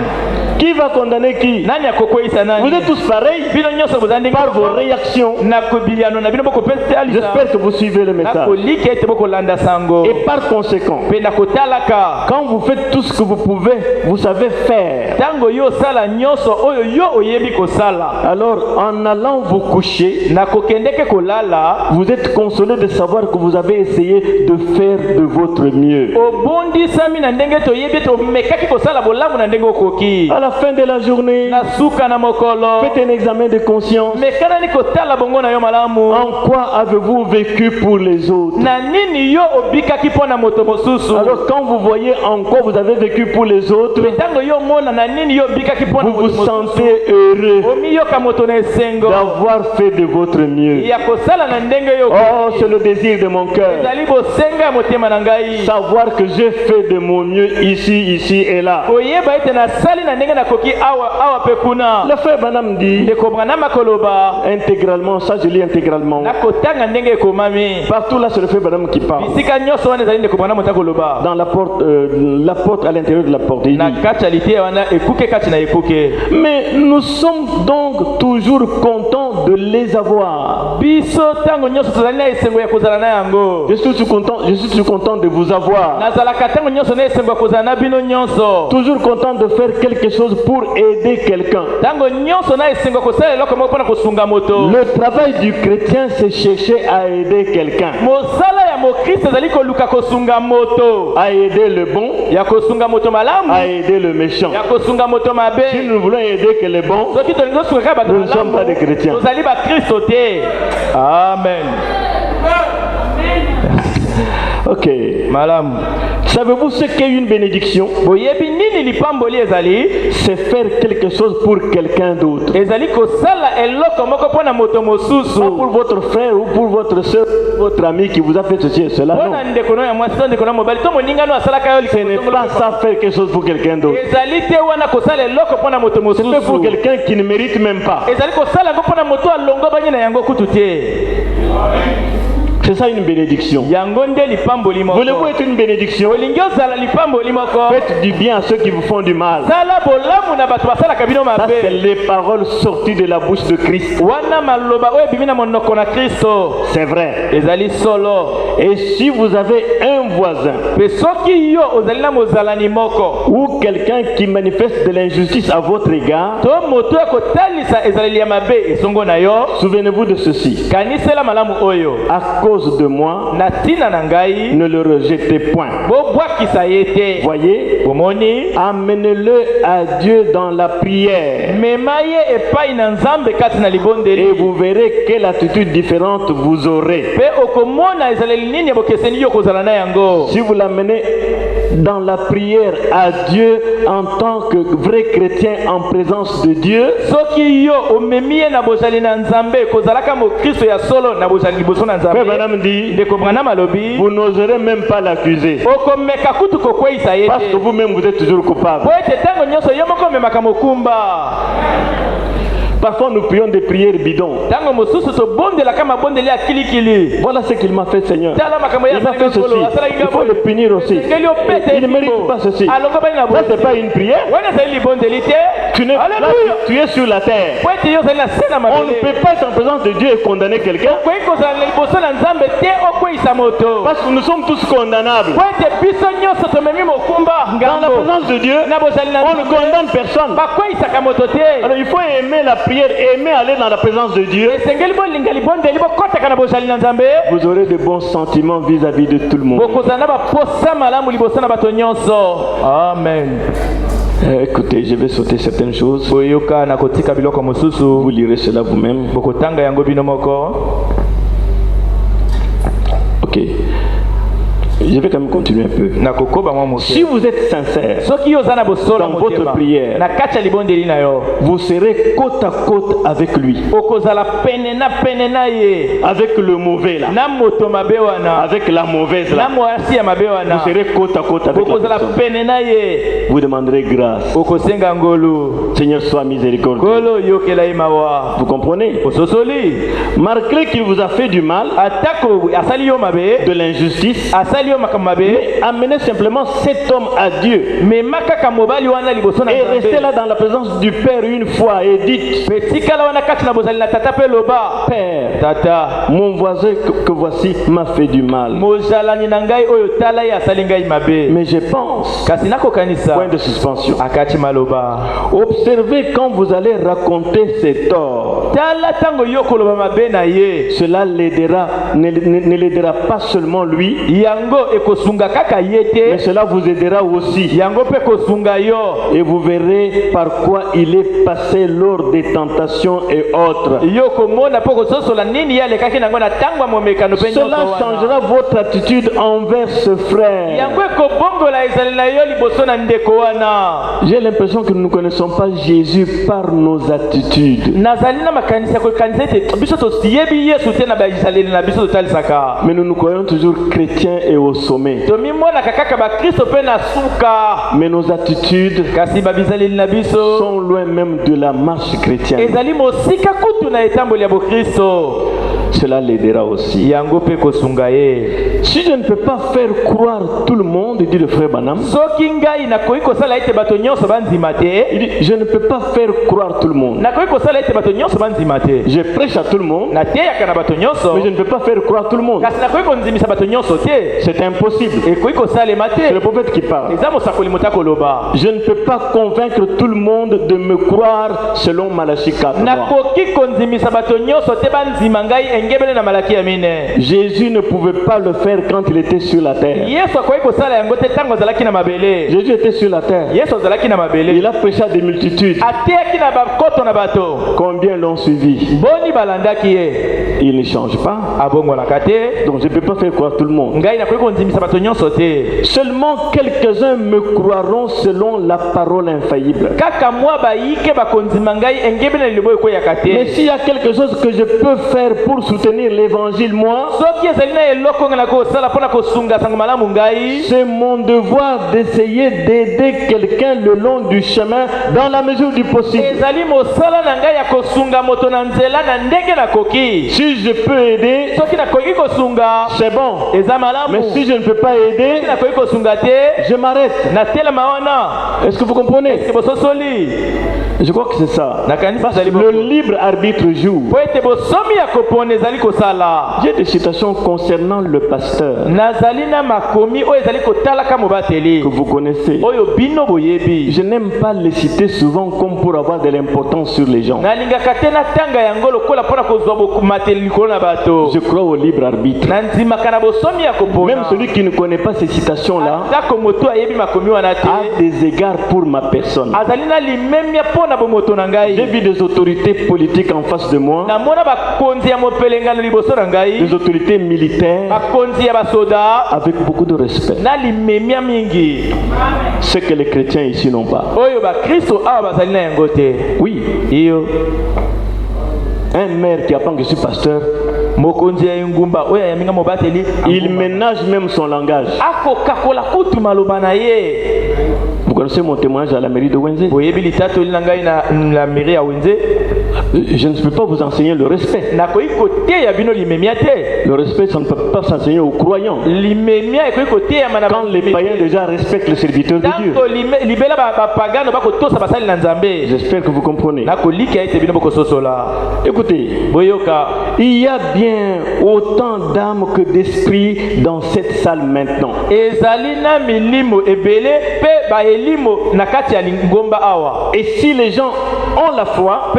Qui va condamner qui? nani akokweyisa Vous nani? êtes tous pareils bino nyonso bozali ndenge par vos moko. réactions. na kobiliano na bino bokopesalisa. J'espère que vous suivez le message. nakolika ete bokolanda sango Et par conséquent, mpe na kotalaka. quand vous faites tout ce que vous pouvez, vous savez faire. ntango yo osala nyonso oyo yo oyebi kosala, Alors, en allant vous coucher, na kokendeke kolala, vous êtes consolé de savoir que vous avez essayé de faire de votre mieux. obondisami na ndenge toyebi ete omekaki kosala bolamu na ndenge okoki. À la fin de la journée, na suka na mokolo, faites un examen de conscience. mekanani kotala bongo na yo malamu. En quoi avez-vous vécu pour les autres? na nini yo obikaki mpo na moto mosusu. Alors, quand vous voyez en quoi vous avez vécu pour les autres, mpe ntango yo omona na nini yo obikaki mpo na vous moto vous mosusu, sentez heureux omiyoka moto na esengo d'avoir fait de votre mieux. ya kosala na ndenge yo Oh, c'est le désir de mon cœur. ezali bosenga ya motema na ngai. Savoir que j'ai fait de mon mieux ici et là. koyeba ete nasali na ndenge nakoki awa mpe kuna. Le frère Branham dit ndeko Branham akoloba, intégralement, ça je lis intégralement. nakotanga ndenge ekomami. Partout là, c'est le frère Branham qui parle. bisika nyonso wana ezali ndeko Branham akoloba. Dans la porte à l'intérieur de la porte. Il na dit, kati ya lite wana ekuke kati na ekuke. mais nous sommes donc toujours contents de les avoir. biso ntango nyonso tozali na esengo ya kozala na yango. Je suis content de vous avoir. nazalaka ntango nyonso na esengo ya kozala na bino nyonso. Toujours content de faire quelque chose pour aider quelqu'un. ntango nyonso na esengo ya kosala eloko moko mpona kosunga moto. Le travail du chrétien, c'est chercher à aider quelqu'un. mosala ya mokristo ezali koluka kosunga moto, À aider le bon, ya kosunga moto malamu, à aider le méchant. ya kosunga moto Si mabe. nous voulons aider que les bons, soki tolingi tosunga kaka bato nous ne sommes pas des malamu, chrétiens. tozali bakristo te. Amen. Ok. malamu. Savez-vous ce qu'est une bénédiction? boyebi nini lipamboli ezali? C'est faire quelque chose pour quelqu'un d'autre. ezali kosala eloko moko mpona moto mosusu. Pas pour votre frère ou pour votre soeur, votre ami qui vous a fait ceci et cela. Non. mpona ndeko no ya mwasi to ndeko no ya mobali to moningano asalaka yo Ce n'est pas ça faire quelque chose pour quelqu'un d'autre. ezali te wana kosala eloko mpona moto C'est fait pour mosusu. quelqu'un qui ne mérite même pas. ezali kosala yango mpona moto alongo banyi na yango kutu te. C'est ça une bénédiction. yango nde lipamboli moko. Voulez-vous être une bénédiction? olingi ozala lipamboli moko. Faites du bien à ceux qui vous font du mal. sala bolamu na bato basalaka bino Ça, c'est mabe. les paroles sorties de la bouche de Christ. wana maloba oyo ebimi na monoko na kristo C'est vrai. ezali solo. Et si vous avez un voisin mpe soki yo ozali na mozalani moko ou quelqu'un qui manifeste de l'injustice à votre égard, to moto ya kotalisa ezaleli ya mabe esongo na yo, souvenez-vous de ceci. kanisela malamu oyo. À cause cause de moi, na tina na ngai ne le rejetez point. bobwakisa ye te. Voyez, bomoni amenez-le à Dieu dans la prière. mema ye epai na nzambe kati na Et libondeli vous verrez quelle attitude différente vous aurez. mpe okomona ezaleli nini ya bokeseni yo kozala na yango. Si vous l'amenez dans la prière à Dieu en tant que vrai chrétien en présence de Dieu, soki yo omemi ye na bozali na nzambe kozalaka mokristo ya solo na bozali liboso na Frère nzambe, Branham dit, ndeko Branham alobi vous n'oserez même pas l'accuser. okomeka kutu kokweyisa ye Parce que te vous-même vous êtes toujours coupable. po ete ntango nyonso yo moko omemaka mokumba. Parfois nous prions des prières bidons. ntango mosusu tobondelaka mabondeli ya kilikili. Voilà ce qu'il m'a fait, Seigneur. tala makambo Il m'a fait ceci. Il faut le punir aussi. esengeli opesa Il ne mérite pas ceci. alongo bali na Ça, c'est pas une prière. wana ezali libondeli te. Tu, là, Alléluia. tu es sur la terre. po ete yo ozali na se na On ne mabele peut pas être en présence de Dieu et condamner quelqu'un. okoki kozala na liboso na nzambe te okweyisa moto Parce que nous sommes tous condamnables. po ete biso nyonso tomemi mokumba Dans la ngambo présence de Dieu, na bozali na on ne nzambe condamne personne. bakweyisaka moto te. Alors il faut aimer la prière, aimer aller dans la présence de Dieu. esengeli bolinga libondeli bokɔtaka na bozali na nzambe Vous aurez de bons sentiments vis-à-vis de tout le monde. bokozala na baposa malamu liboso na bato nyonso. Amen. Écoutez, je vais sauter certaines choses. boyoka na kotika biloko mosusu Vous lirez cela vous-même. bokotanga yango bino moko. Ok. Je vais quand même continuer un peu. na kokoba mwa moke Si vous êtes sincère, soki yo oza na bosolo dans votre motema prière, na kati ya libondeli na yo vous serez côte à côte avec lui. okozala pene na ye Avec le mauvais là. na moto mabe wana Avec la mauvaise na là. mwasi ya mabe Vous wana serez côte à côte avec la okozala personne. pene na ye Vous demanderez grâce. okosenga ngolu. Seigneur, sois miséricordieux. ngolu yokela ye mawa Vous comprenez? ososoli Malgré qu'il vous a fait du mal, atako asali yo mabe de l'injustice, asali yo makambo mabe amenez simplement cet homme à Dieu. mema kaka mobali wana liboso na Et restez nzambe là dans la présence du Père une fois et dites, mpe tikala wana kati na bozali na tata mpe loba Père, tata mon voisin que voici m'a fait du mal. mozalani na ngai oyo tala ye asali ngai mabe Mais je pense, kasi nakokanisa point de suspension, akati maloba observez quand vous allez raconter ses torts. tala ntango yo koloba mabe na ye Cela l'aidera, ne l'aidera pas seulement lui, yango ekosunga kaka ye mais te cela vous aidera aussi. yango mpe kosunga yo Et vous verrez par quoi il est passé lors des tentations et autres. yo komona mpo kososola nini ye alekaki nango na ntango ya momekano mpe Cela nyonso wana changera votre attitude envers ce frère. yango ekobongola ezali na yo liboso na ndeko wana. J'ai l'impression que nous ne connaissons pas Jésus par nos attitudes. nazali na makanisi ya kokanisa ete biso toyebi yesu te na bazaleli na biso totalisaka Mais nous nous croyons toujours chrétiens et au sommet. tomimonaka kaka bakristo mpe na suka Mais nos attitudes kasi babizaleli na biso sont loin même de la marche chrétienne. ezali mosika kutu na etamboli ya bokristo. Cela l'aidera aussi. yango mpe kosunga ye. Si je ne peux pas faire croire tout le monde, dit le frère Branham, soki ngai nakoki kosala ete bato nyonso bandima te il dit, je ne peux pas faire croire tout le monde. nakoki kosala ete bato nyonso bandima te Je prêche à tout le monde, nateyaka na bato nyonso mais je ne peux pas faire croire tout le monde. kasi nakoki kondimisa bato nyonso te C'est impossible. ekoki kosalema C'est le te prophète qui parle. eza mosakoli moto akoloba. Je ne peux pas convaincre tout le monde de me croire selon Malachie 4. nakoki kondimisa bato nyonso te bandima ngai engebele na malaki ya mine. Jésus ne pouvait pas le faire quand il était sur la terre. yesu akoki kosala yango te ntango azalaki na mabele. Jésus était sur la terre. yesu azalaki na mabele Il a prêché à des multitudes. ateyaki na bakoto na bato Combien l'ont suivi? boni balandaki ye Il ne change pas. abongolaka te. Donc je ne peux pas faire croire tout le monde. ngai nakoki kondimisa bato nyonso te. Seulement quelques-uns me croiront selon la parole infaillible. kaka mwa bayike bakondima ngai engebele na liloba ekoyaka Mais te. s'il y a quelque chose que je peux faire pour soutenir l'évangile, moi, soki ezali na eloko ngai nakosala mpo na kosunga sango malamu ngai c'est mon devoir d'essayer d'aider quelqu'un le long du chemin dans la mesure du possible. ezali mosala na ngai ya kosunga moto na nzela na ndenge nakoki. Si je peux aider, soki nakoki kosunga c'est bon. eza malamu. Mais si je ne peux pas aider, soki nakoki kosunga te je m'arrête. natelema wana. Est-ce que vous comprenez? bososoli Je crois que c'est ça. nakanisa ezali Le libre arbitre joue. po ete bosomi ya kopona ezali kosala. J'ai des citations concernant le pasteur nazali na makomi oyo ezali kotalaka mobateli que vous connaissez. oyo bino boyebi. Je n'aime pas les citer souvent comme pour avoir de l'importance sur les gens. nalingaka te natanga yango lokola mpona kozwa bomateli Je crois au libre arbitre. Même celui qui ne connaît pas ces citations-là a des égards pour ma personne. J'ai vu des autorités politiques en face de moi, des autorités militaires, avec beaucoup de respect. Ce que les chrétiens ici n'ont pas. Oui. Un maire qui apprend que je suis pasteur, il ménage même son langage. Vous connaissez mon témoignage à la mairie de Wenze? Je ne peux pas vous enseigner le respect. Le respect, ça ne peut pas s'enseigner aux croyants. Quand les païens déjà respectent le serviteur de Dieu. J'espère que vous comprenez. Écoutez, il y a bien autant d'âmes que d'esprits dans cette salle maintenant. Et si les gens ont la foi,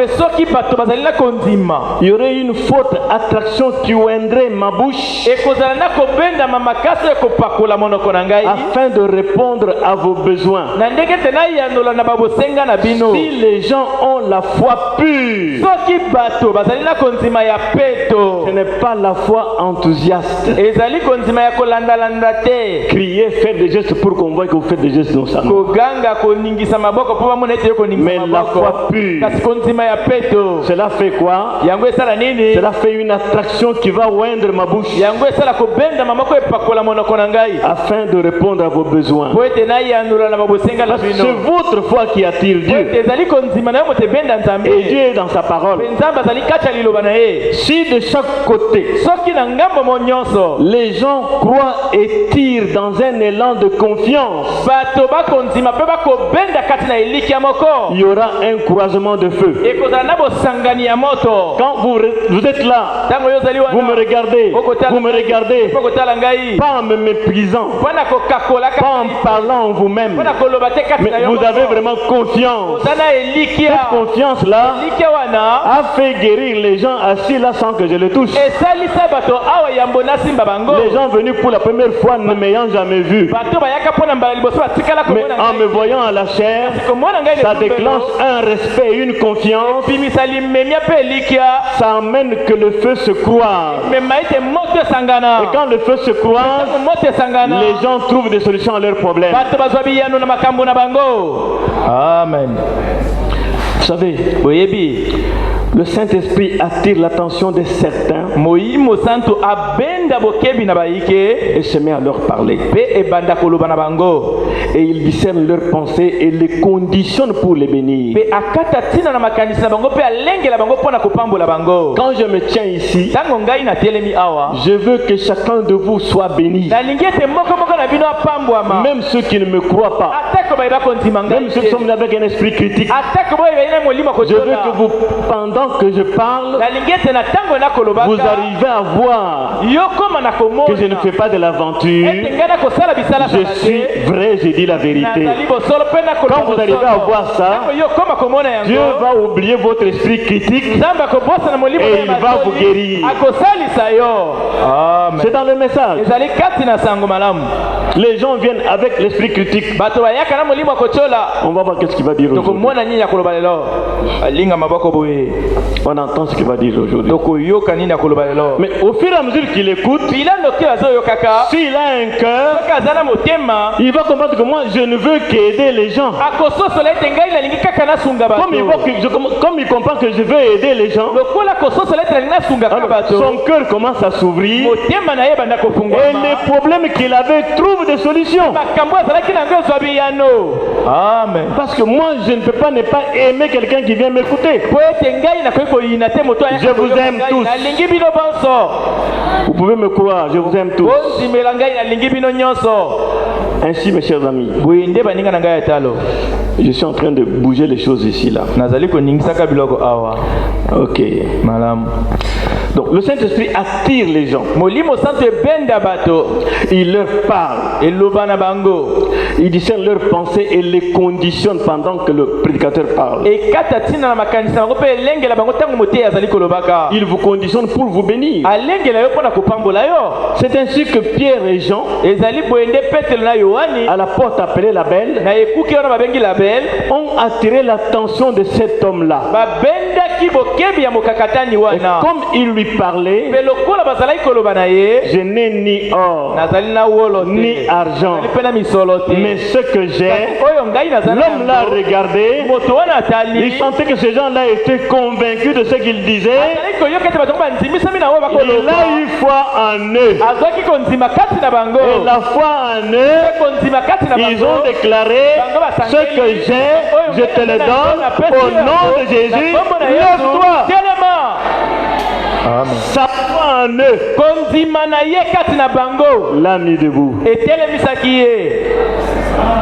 il y aurait une forte attraction qui oindrait ma bouche afin de répondre à vos besoins. Si les gens ont la foi pure, ce n'est pas la foi enthousiaste. Crier, faire des gestes pour qu'on voit que vous faites des gestes dans ça. Mais la foi pure, cela fait quoi? Cela fait une attraction qui va oindre ma bouche afin de répondre à vos besoins. C'est votre foi qui attire Dieu. Et Dieu est dans sa parole. Si de chaque côté les gens croient et tirent dans un élan de confiance, il y aura un croisement de feu. Quand vous êtes là, vous me regardez, pas en me méprisant, pas en parlant en vous-même, mais vous avez vraiment confiance. Cette confiance-là a fait guérir les gens assis là sans que je les touche. Les gens venus pour la première fois ne m'ayant jamais vu, mais en me voyant à la chair, ça déclenche un respect et une confiance. Ça amène que le feu se croise. Et quand le feu se croise, les gens trouvent des solutions à leurs problèmes. Amen. Vous savez, le Saint-Esprit attire l'attention de certains et se met à leur parler. Et il discerne leurs pensées et les conditionne pour les bénir. Quand je me tiens ici, je veux que chacun de vous soit béni. Même ceux qui ne me croient pas, même ceux qui sont avec un esprit critique, je veux que vous, pendant que je parle, vous arrivez à voir que je ne fais pas de l'aventure. Je suis vrai, je dis la vérité. Quand vous arrivez à voir ça, Dieu va oublier votre esprit critique et il va vous guérir. C'est dans le message. Les gens viennent avec l'esprit critique. On va voir qu'est-ce qu'il va dire aujourd'hui. On entend ce qu'il va dire aujourd'hui. Mais au fur et à mesure qu'il écoute, s'il a un cœur, il va comprendre que moi je ne veux qu'aider les gens. Comme il comprend que je veux aider les gens, son cœur commence à s'ouvrir et les problèmes qu'il avait trouvent des solutions. Amen. Parce que moi je ne peux pas ne pas aimer quelqu'un qui vient m'écouter. Je vous aime tous. Vous pouvez me croire, je vous aime tous. Ainsi, mes chers amis, je suis en train de bouger les choses ici là. Ok. Donc le Saint-Esprit attire les gens. Molimo santo ebenda bato. Il leur parle. Eloba na bango. Il discerne leurs pensées et les conditionne pendant que le prédicateur parle. Et katatina na makanisa bango pe lengela bango tango moté azali kolobaka. Il vous conditionne pour vous bénir. Alengela yo pona kopambola yo. C'est ainsi que Pierre et Jean, Ezali boende Petelo na Yohani, à la porte appelée la Belle, na ekuki wana babengi la Belle, ont attiré l'attention de cet homme-là. babenda ki bokebi ya mokakatani Et wana. comme il lui parlait, Pe lokola bazalaki koloba na ye, je n'ai ni or, nazali na wolo te, ni argent, nazali pe na misolo te. mais ce que j'ai, Oyo ngai nazali na l'homme l'a yango, regardé, moto wana atali, il sentait que ces gens-là étaient convaincus de ce qu'il disait. azali koyoka ete bato bandimisami na oyo Il bakoloba. a eu foi en eux. Azwaki kondima kati na bango. Et la foi en eux, Pe kondima kati na ils bango. ont déclaré, ce que j'ai, je te le donne au nom de Jésus. Lève-toi. Amen. Sa foi en eux Kondima na ye kati na bango. l'a mis debout. Etelemisaki ye.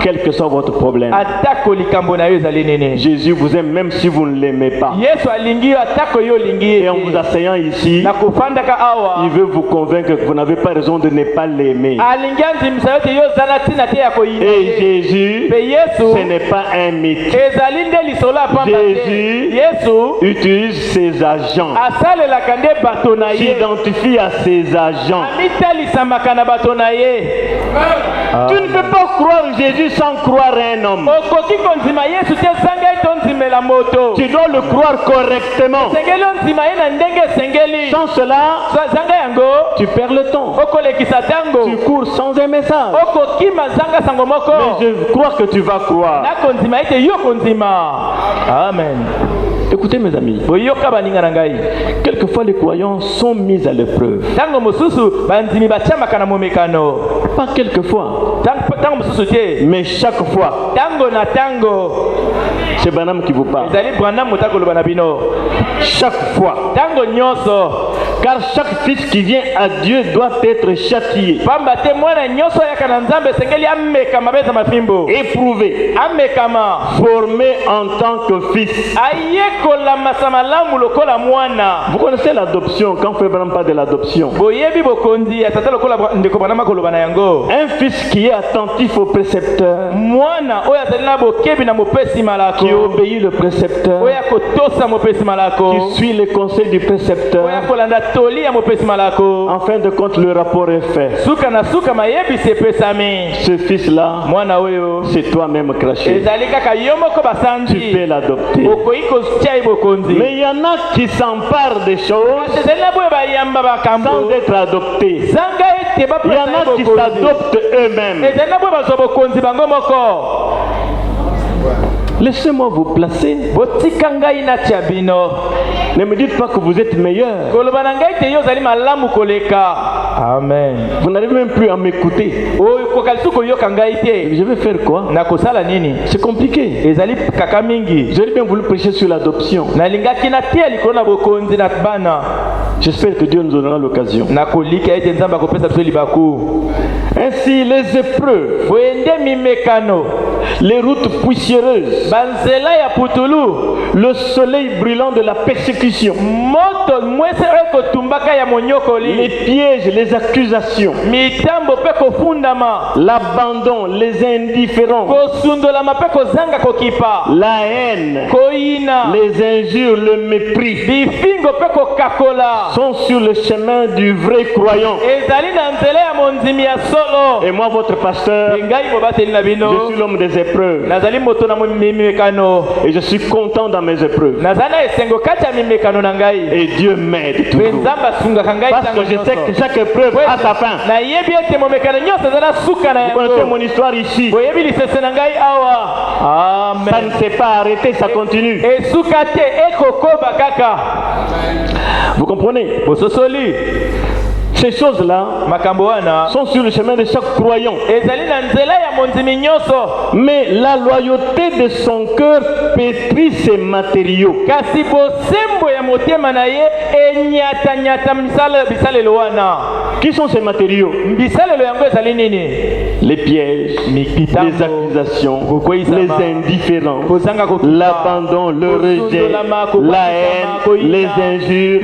Quel que soit votre problème, Atako likambo na yo ezali nene. Jésus vous aime même si vous ne l'aimez pas. Yesu alingi yo atako yo olingi Et en vous ye. asseyant ici, Na kofandaka awa. il veut vous convaincre que vous n'avez pas raison de ne pas l'aimer. Alingi anzimisa yo te yo zana tina te ya koyina Et ye. Jésus, Pe Yesu ce n'est pas un mythe. ezali nde lisolo apamba te. Jésus Yesu utilise ses agents, asalelaka nde bato na ye. s'identifie à ses agents. Amitalisamaka na bato na ye. Tu ne peux pas croire Jésus sans croire un homme. Okoki konzima Yesu te zanga ito nzimela moto. Tu dois le croire correctement. Sengeli onzima ye na ndenge sengeli. Sans cela, Zanga yango tu perds le temps. okolekisa tango. Tu cours sans un message. Okokima zanga sango moko. Mais je crois que tu vas croire. Na konzima ete yo konzima. Amen. Écoutez mes amis, Boyoka baninga na ngai. quelquefois les croyants sont mis à l'épreuve. Tango mosusu banzimi batiamaka na momekano. Pas quelquefois, Tango mosusu te. mais chaque fois. Tango na tango. C'est Branham qui vous parle. Ezali Branham motako loba na bino. Chaque fois. Tango nyonso. Car chaque fils qui vient à Dieu doit être châtié, Pamba te mwana nyonso yaka na Nzambe sengeli amekama beza mafimbo. éprouvé, Amekama. formé en tant que fils. Ayekola masamalambu lokola mwana. Vous connaissez l'adoption, quand Frère Branham parle de l'adoption. Boyebi bokonzi atata lokola ndeko Branham koloba na yango. Un fils qui est attentif au précepteur, Mwana oyo azali na bokebi na mopesi malako. qui obéit le précepteur, Oyo akotosa mopesi malako. qui suit les conseils du Oyo précepteur. akolanda toli ya mopesi malako. En fin de compte, le rapport est fait. Suka na suka mayebisi epesami. Ce fils-là, Mwana oyo c'est toi-même craché. ezali kaka yo moko Tu peux basanzi. l'adopter. Okoki kotia ye bokonzi. Mais il y en a qui s'emparent des choses ezali na boyo bayamba sans bakambo. être adoptés. Zanga ete Il y en bapesa a ye qui bokonzi. s'adoptent eux-mêmes. ezali na boyo bazwa bokonzi bango moko. Laissez-moi vous placer. Botika ngai natia bino. Ne me dites pas que vous êtes meilleur. Koloba na ngai te yo ozali malamu koleka. Amen. Vous n'arrivez même plus à m'écouter. Oyo kokali tu koyoka ngai te. Je vais faire quoi? Nakosala nini? C'est compliqué. Ezali kaka mingi. J'aurais bien voulu prêcher sur l'adoption. Nalingaki natia likolo na bokonzi na bana. J'espère que Dieu nous donnera l'occasion. Nakolika ete Nzambe akopesa biso libaku. Ainsi, les épreuves, Boende mimekano. les routes poussiéreuses, Banzela ya putulu. le soleil brûlant de la persécution, Moto mwese ekotumbaka ya les monyokoli. pièges, les accusations, Mitambo pe kofundama. l'abandon, les indifférents, Kosundolama pe kozanga kokipa. la haine, Koina. les injures, le mépris Bifingo pe kokakola. sont sur le chemin du vrai croyant. Ezali na nzela ya monzimi ya solo. Et moi, votre pasteur, Ngai mobateli na je bino. suis l'homme des épreuves Nazali moto na mimekano. et je suis content dans mes épreuves. Nazana esengo kati ya mimekano na ngai. Et Dieu m'aide Pe toujours. Nzambe asungaka ngai Parce tango que je sais que nyonso. chaque épreuve a sa fin. Nayebi ete momekano nyonso eza na suka na Vous connaissez yango. mon histoire ici. Boyebi lisese na ngai awa. Ça Amen. ne s'est pas arrêté, ça continue. Esuka te ekokoba kaka. Vous comprenez? Bososoli. Ces choses-là Makambo wana. sont sur le chemin de chaque croyant. Ezali na nzela ya monzimi nyonso. Mais la loyauté de son cœur pétrit ses matériaux. Kasi bosembo ya motema na ye enyatanyata bisalelo wana. Qui sont ces matériaux? bisalelo yango ezali nini? Les pièges, les accusations, les indifférents, l'abandon, le rejet, la haine, les injures,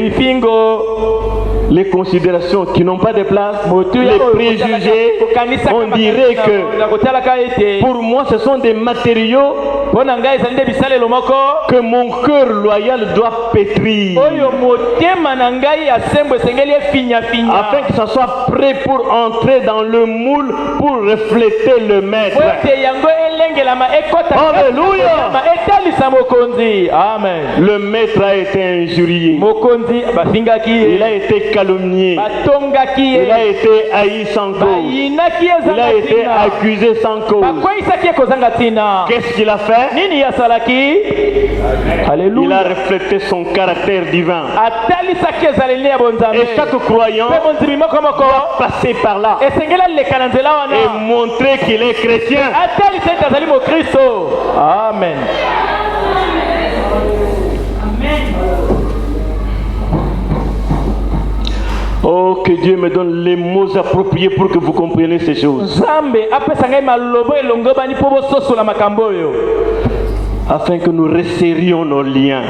les considérations qui n'ont pas de place, les préjugés. On dirait que pour moi ce sont des matériaux que mon cœur loyal doit pétrir afin que ça soit prêt pour entrer dans le moule pour refléter le maître. Alléluia. Amen. Le maître a été injurié, il a été calomnié, il a été haï sans cause, il a été accusé sans cause. Qu'est-ce qu'il a fait? Alléluia. Il a reflété son caractère divin. Et chaque croyant doit passer par là et montrer qu'il est chrétien. Amen. Oh, que Dieu me donne les mots appropriés pour que vous compreniez ces choses. Afin que nous resserrions nos liens.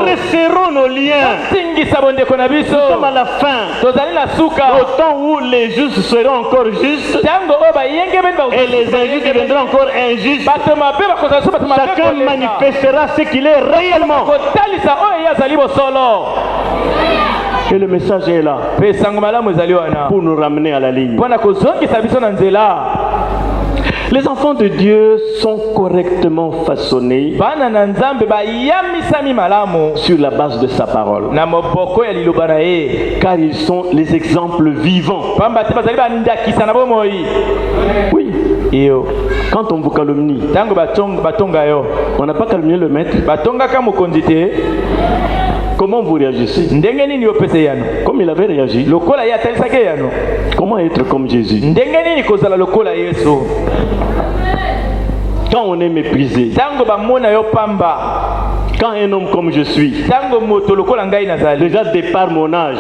Resserrons nos liens. Nous sommes à la fin. Au temps où les justes seront encore justes et les injustes deviendront encore injustes. Chacun manifestera ce qu'il est réellement. Et le message est là pour nous ramener à la ligne. Les enfants de Dieu sont correctement façonnés sur la base de sa parole, car ils sont les exemples vivants. Oui. Quand on vous calomnie, on n'a pas calomnié le maître. Comment vous réagissez? Comme il avait réagi. Comment être comme Jésus? Quand on est méprisé, quand un homme comme je suis, déjà de par mon âge,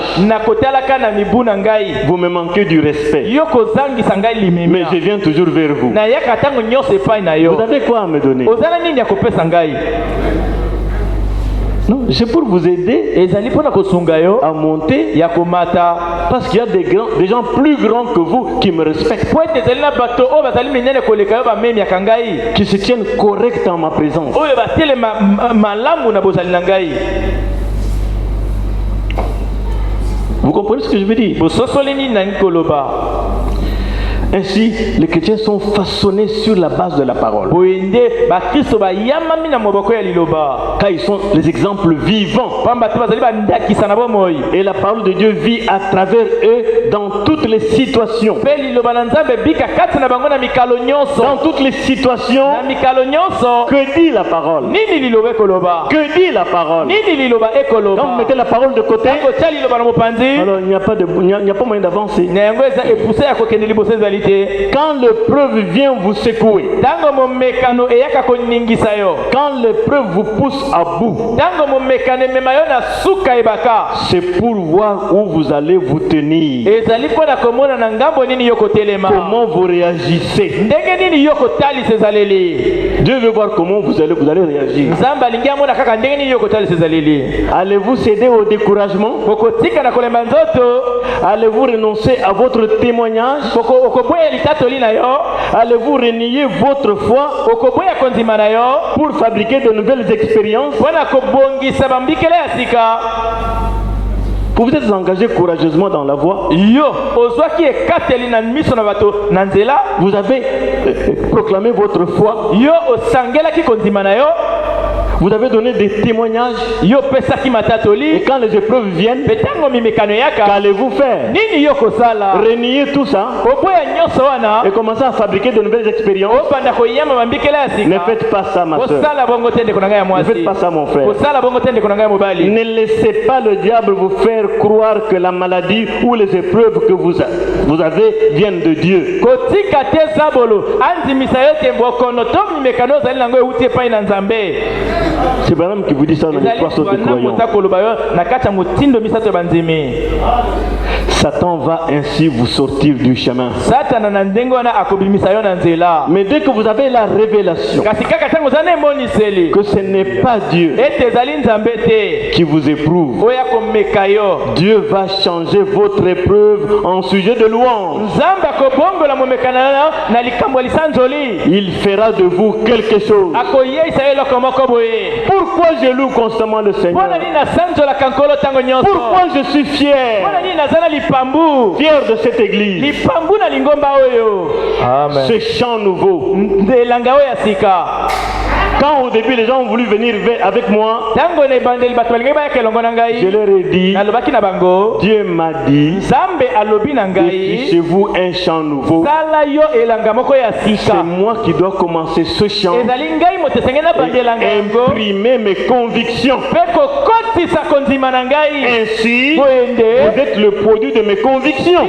vous me manquez du respect, mais je viens toujours vers vous. Vous avez quoi à me donner? Non, c'est pour vous aider à monter, parce qu'il y a des gens plus grands que vous qui me respectent, qui se tiennent corrects en ma présence. Vous comprenez ce que je veux dire? Ainsi, les chrétiens sont façonnés sur la base de la parole, car ils sont les exemples vivants. Et la parole de Dieu vit à travers eux dans toutes les situations. Dans toutes les situations, que dit la parole? Que dit la parole? Quand vous mettez la parole de côté, alors il n'y a pas moyen d'avancer. Quand l'épreuve vient vous secouer, quand l'épreuve vous pousse à bout, c'est pour voir où vous allez vous tenir, comment vous réagissez. Dieu veut voir comment vous allez réagir. Allez-vous céder au découragement? Allez-vous renoncer à votre témoignage? Allez-vous renier votre foi pour fabriquer de nouvelles expériences? Vous vous êtes engagé courageusement dans la voie. Vous avez proclamé votre foi. Vous avez donné des témoignages. Et quand les épreuves viennent, qu'allez-vous faire? Renier tout ça et commencer à fabriquer de nouvelles expériences? Ne faites pas ça, ma soeur. Ne faites pas ça, mon frère. Ne laissez pas le diable vous faire croire que la maladie ou les épreuves que vous avez viennent de Dieu. C'est Branham qui vous dit ça dans les 3 sortes de croyants. Satan va ainsi vous sortir du chemin. Mais dès que vous avez la révélation que ce n'est pas Dieu qui vous éprouve, Dieu va changer votre épreuve en sujet de louange. Il fera de vous quelque chose. Pourquoi je loue constamment le Seigneur? Pourquoi je suis fier? Fier de cette église. Amen. Ce chant nouveau. Quand au début les gens ont voulu venir avec moi, je leur ai dit, Dieu m'a dit, écrivez-vous un chant nouveau. C'est moi qui dois commencer ce chant et imprimer mes convictions. Ainsi, vous êtes le produit de mes convictions.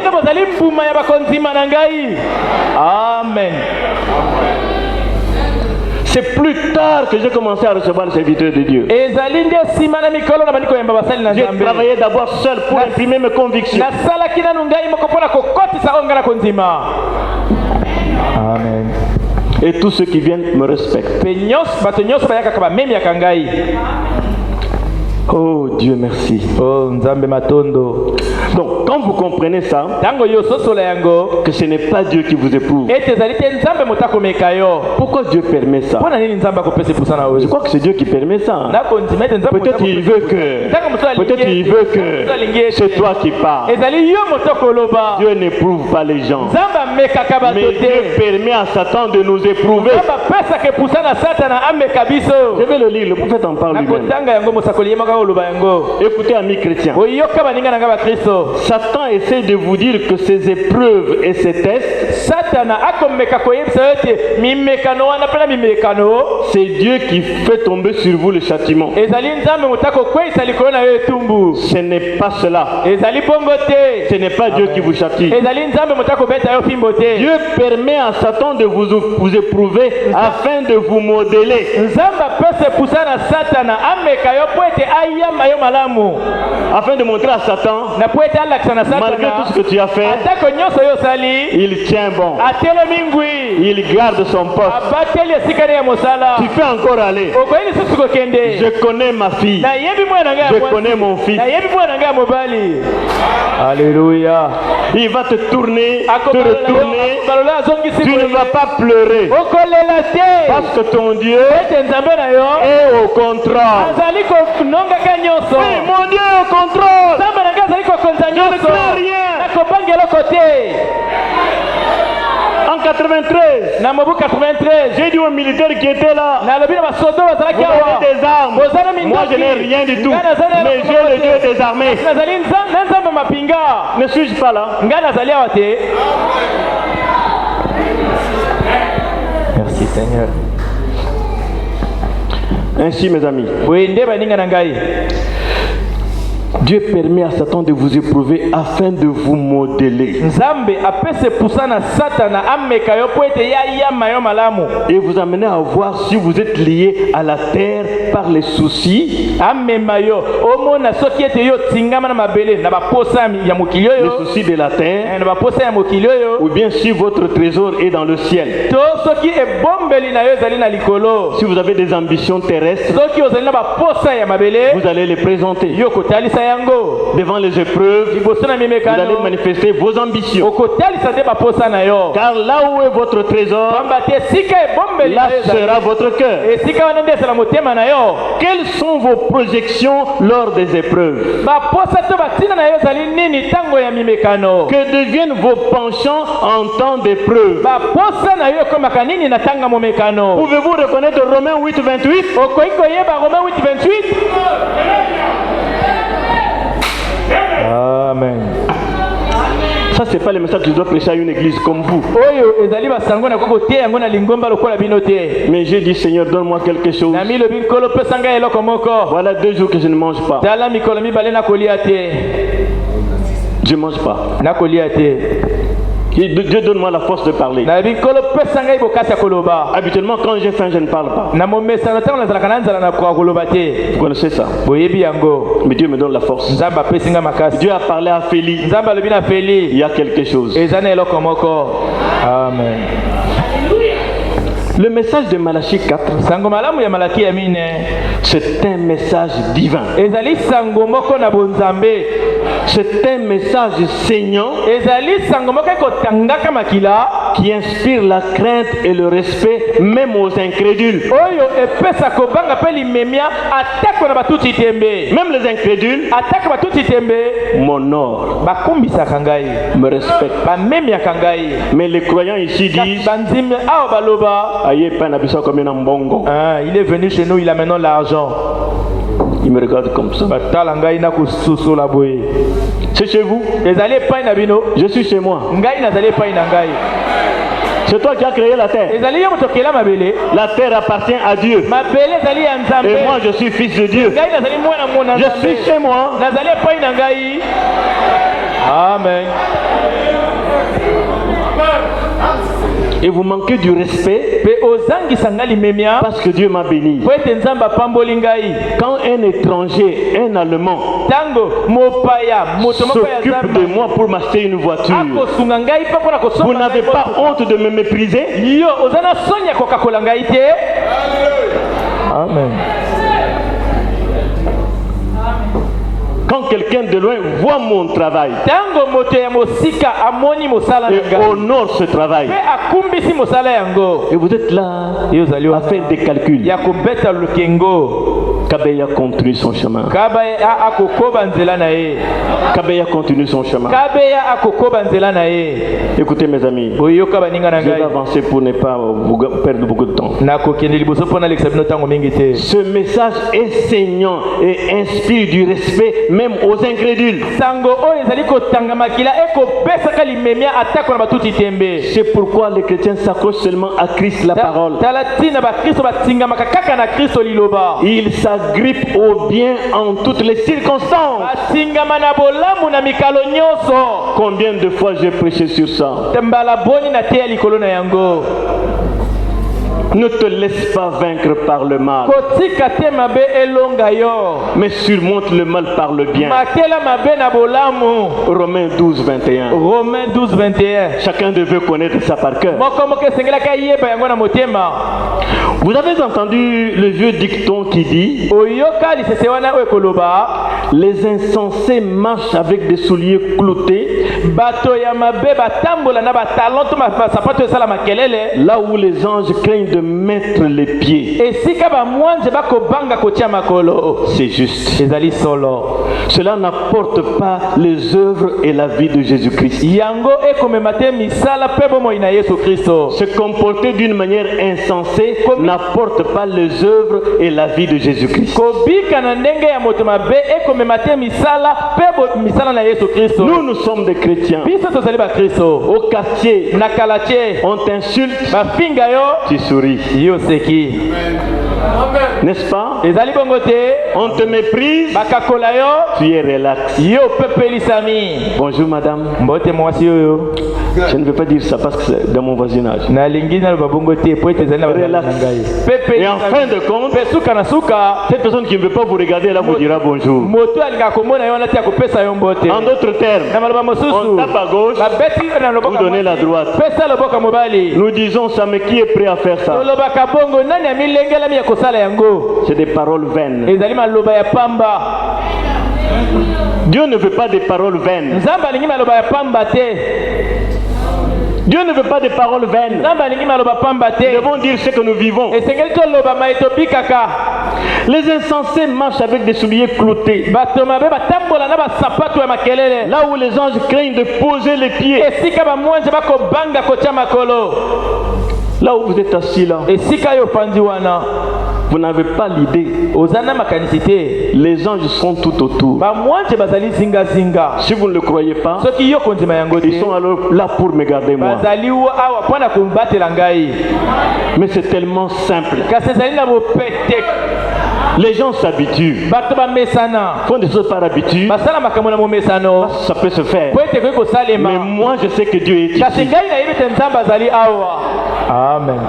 Amen. C'est plus tard que j'ai commencé à recevoir les serviteurs de Dieu. J'ai travaillé d'abord seul pour imprimer mes convictions. Amen. Et tous ceux qui viennent me respectent. Oh Dieu merci. Oh Nzambe matondo. Donc quand vous comprenez ça, que ce n'est pas Dieu qui vous éprouve, pourquoi Dieu permet ça? Je crois que c'est Dieu qui permet ça. Peut-être il veut que c'est toi qui parles. Dieu n'éprouve pas les gens, mais Dieu permet à Satan de nous éprouver. Je vais le lire, le prophète en parle lui-même. Écoutez, amis chrétiens, Satan essaie de vous dire que ces épreuves et ces tests, c'est Dieu qui fait tomber sur vous le châtiment. Ce n'est pas cela. Ce n'est pas Dieu qui vous châtie. Dieu permet à Satan de vous éprouver afin de vous modeler. Afin de montrer à Satan, malgré tout ce que tu as fait, il tient bon. Il garde son poste. Tu peux encore aller. Je connais ma fille. Je connais mon fils. Alléluia. Il va te tourner, te retourner. Tu ne vas pas pleurer. Parce que ton Dieu est au contrôle. Oui, mon Dieu est au contrôle. Je ne fais rien. En 93, j'ai dit aux militaires qui étaient là, vous avez des armes. Moi je n'ai rien du tout, mais j'ai le Dieu des armées. Ne suis-je pas là? Merci Seigneur. Ainsi mes amis, Dieu permet à Satan de vous éprouver afin de vous modeler et vous amener à voir si vous êtes lié à la terre par les soucis, les soucis de la terre, ou bien si votre trésor est dans le ciel. Si vous avez des ambitions terrestres, vous allez les présenter. Devant les épreuves, vous allez manifester vos ambitions. Car là où est votre trésor, là sera votre cœur. Quelles sont vos projections lors des épreuves? Que deviennent vos penchants en temps d'épreuve? Pouvez-vous reconnaître Romains 8:28? Amen. Ça, c'est pas le message que je dois prêcher à une église comme vous. Mais j'ai dit, Seigneur, donne-moi quelque chose. Voilà 2 jours que je ne mange pas. Je ne mange pas. Dieu donne-moi la force de parler. Habituellement, quand j'ai faim, je ne parle pas. Vous connaissez ça? Mais Dieu me donne la force. Dieu a parlé à Félie. Il y a quelque chose. Amen. Le message de Malachie 4, c'est un message divin. C'est un message saignant qui inspire la crainte et le respect même aux incrédules. Même les incrédules m'honorent, me respectent. Mais les croyants ici disent il est venu chez nous, il a maintenant l'argent. Il me regarde comme ça. C'est chez vous. Je suis chez moi. C'est toi qui as créé la terre. La terre appartient à Dieu. Et moi je suis fils de Dieu. Je suis chez moi. Amen. Et vous manquez du respect parce que Dieu m'a béni. Quand un étranger, un Allemand s'occupe de moi pour m'acheter une voiture, vous n'avez pas honte de me mépriser? Amen. Quand quelqu'un de loin voit mon travail et honore ce travail, et vous êtes là à faire des calculs, Kabeya continue son chemin. Kabeya continue son chemin. Écoutez mes amis, je vais avancer pour ne pas vous perdre beaucoup de temps. Ce message est saignant et inspire du respect même aux incrédules. C'est pourquoi les chrétiens s'accrochent seulement à Christ la parole. Ils s'agrippent au bien en toutes les circonstances. Combien de fois j'ai prêché sur ça? Ne te laisse pas vaincre par le mal, mais surmonte le mal par le bien. Romains 12, 21. Chacun devait connaître ça par cœur. Vous avez entendu le vieux dicton qui dit: les insensés marchent avec des souliers cloutés, là où les anges craignent de mettre les pieds. C'est juste. Cela n'apporte pas les œuvres et la vie de Jésus-Christ. Se comporter d'une manière insensée n'apporte pas les œuvres et la vie de Jésus-Christ. Nous sommes des chrétiens. Au quartier, on t'insulte, tu souris. N'est-ce pas? On te méprise, tu es relax. Bonjour madame. Je ne veux pas dire ça parce que c'est dans mon voisinage. Relax. Et en fin de compte, cette personne qui ne veut pas vous regarder là vous dira bonjour. En d'autres termes, on tape à gauche, vous donnez la droite. Nous disons ça, mais qui est prêt à faire ça? C'est des paroles vaines. Dieu ne veut pas des paroles vaines. Dieu ne veut pas des paroles vaines. Nous devons dire ce que nous vivons. Les insensés marchent avec des souliers cloutés, là où les anges craignent de poser les pieds. Là où vous êtes assis là, vous n'avez pas l'idée. Les anges sont tout autour. Si vous ne le croyez pas, ils sont alors là pour me garder moi. Mais c'est tellement simple. Les gens s'habituent. bato bamesana Font des choses par habitude. basala makambo na momesano Ça peut se faire. po ete koki kosalema Mais moi, je sais que Dieu est ici. kasi ngai nayebi ete nzambe azali awa. Amen.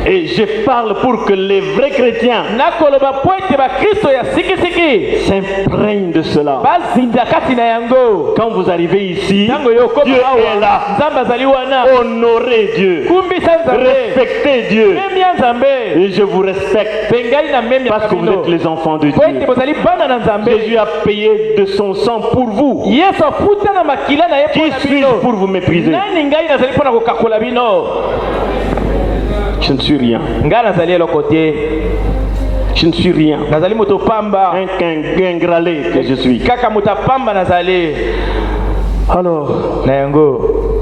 Et je parle pour que les vrais chrétiens nakoloba po ete bakristo ya sikisiki s'imprègnent de cela. bazinda kati na yango. Quand vous arrivez ici, ntango yo okoma Dieu est là. awa nzambe azali wana. Honorez Dieu. kumbisa nzambe Respectez Dieu. memia nzambe Et je vous respecte mpe ngai na memia parce que vous êtes les enfants de po ete Dieu. bozali bana na nzambe. Jésus a payé de son sang pour vous. yesu afuta na makila na ye mpo Qui na suis-je bino. pour vous mépriser? nani ngai nazali mpo na kokakola bino? Je ne suis rien. ngai nazali eloko te, Je ne suis rien. nazali moto pamba Un gralé que je suis. kaka moto apamba nazali. Alors, na yango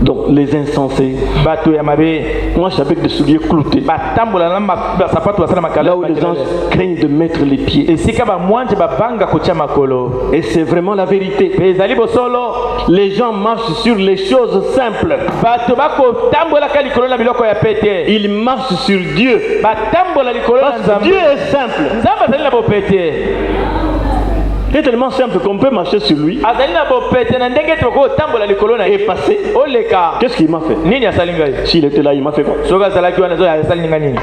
donc les insensés. bato ya mabe Moi, j'avais des souliers cloutés. batambola na basapato basala makala Là où les gens craignent de mettre les pieds. esika bamwanje babanga kotia makolo. Et c'est vraiment la vérité. mpe ezali bosolo. Les gens marchent sur les choses simples. bato bakotambolaka likolo na biloko ya pete. Ils marchent sur Dieu. batambola likolo na Parce que nzambe. Dieu est simple. nzambe azali na bopete. Il est tellement simple qu'on peut marcher sur lui azali na bopete na ndenge ete bakotambola likolo na et ye. passer. oleka Qu'est-ce qu'il m'a fait? nini asali ngai? S'il était là, il m'a fait quoi? soki azalaki wana asali ninga nini?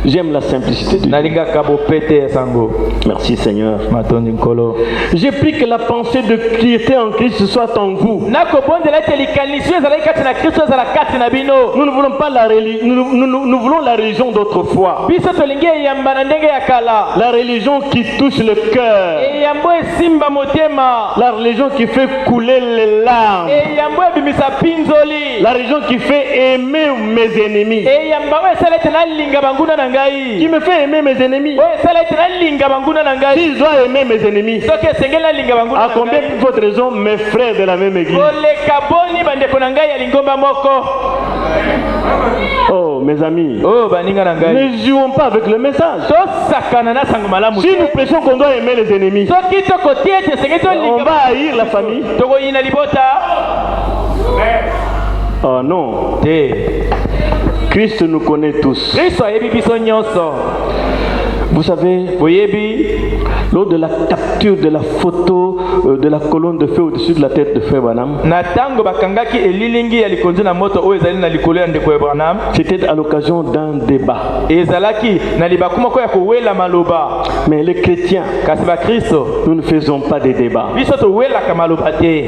J'aime la simplicité de Dieu. nalingaka bopete ya sango. Merci Seigneur. matondi nkolo. J'ai pris que la pensée de qui était en Christ soit en vous. nakobonzela ete likanisi ezalaki kati na kristo ezala kati na bino. Nous ne voulons pas la religion, nous voulons la religion d'autrefois. biso tolingi eyamba na ndenge ya kala. La religion qui touche le cœur. eyambo esimba motema. La religion qui fait couler les larmes. eyambo ebimisa pinzoli. La religion qui fait aimer mes ennemis. eyamba oyo esala ete nalinga banguna na Qui ngai. me fait aimer mes ennemis. oyo esala ete nalinga banguna na ngai. Si je dois aimer mes ennemis, soki esengeli nalinga banguna à na combien ngai. votre raison mes frères de la même église? koleka boni bandeko na ngai ya lingomba moko. Oh mes amis, oyo baninga na ngai. ne jouons pas avec le message. tosakana na sango malamu Si nous prêchons qu'on doit aimer les ennemis, soki tokotia ete esengeli on tolinga va haïr la famille. tokoyina libota Oh non, te. Christ nous connaît tous. kristo ayebi biso nyonso. Vous savez, boyebi lors de la capture de la photo de la colonne de feu au-dessus de la tête de Frère Branham, na ntango bakangaki elilingi ya likonzi na moto oyo ezali na likolo ya ndeko ya Branham, c'était à l'occasion d'un débat. ezalaki na libaku moko ya kowela maloba. Mais les chrétiens, kasi bakristo nous ne faisons pas des débats. biso towelaka maloba te.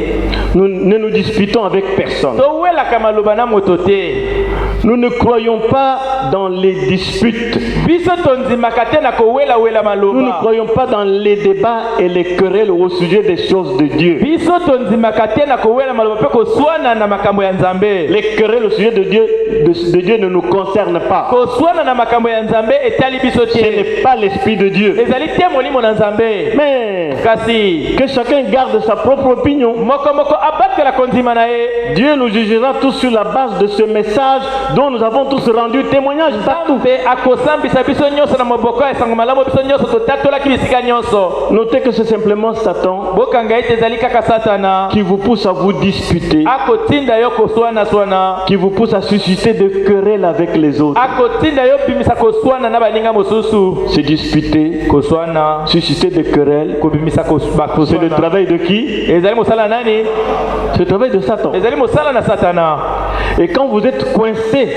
Nous ne nous disputons avec personne. towelaka maloba na moto te. Nous ne croyons pas dans les disputes. biso tondimaka te na kowelawela Nous ne maloba. croyons pas dans les débats et les querelles au sujet des choses de Dieu. biso tondimaka te na kowela maloba mpe koswana na makambo ya nzambe. Les querelles au sujet de Dieu ne nous concernent pas. koswana na makambo ya nzambe etali biso Ce te. n'est pas l'esprit de Dieu. ezali te molimo na nzambe. Mais kasi que chacun garde sa propre opinion. moko moko abatela kondima na ye. Dieu nous jugera tous sur la base de ce message dont nous avons tous rendu témoignage partout. nzambe akosambisa biso nyonso na moboko ya sango malamu biso nyonso totatolaki bisika nyonso. Notez que c'est simplement Satan bokanga ete ezali kaka satana qui vous pousse à vous disputer, akotinda yo koswana-swana, qui vous pousse à susciter des querelles avec les autres. akotinda yo bimisa koswana na baninga mosusu. Se disputer, koswana susciter des querelles, kobimisa c'est le travail de qui? ezali mosala nani? C'est le travail de Satan. ezali mosala na satana. Et quand vous êtes coincé,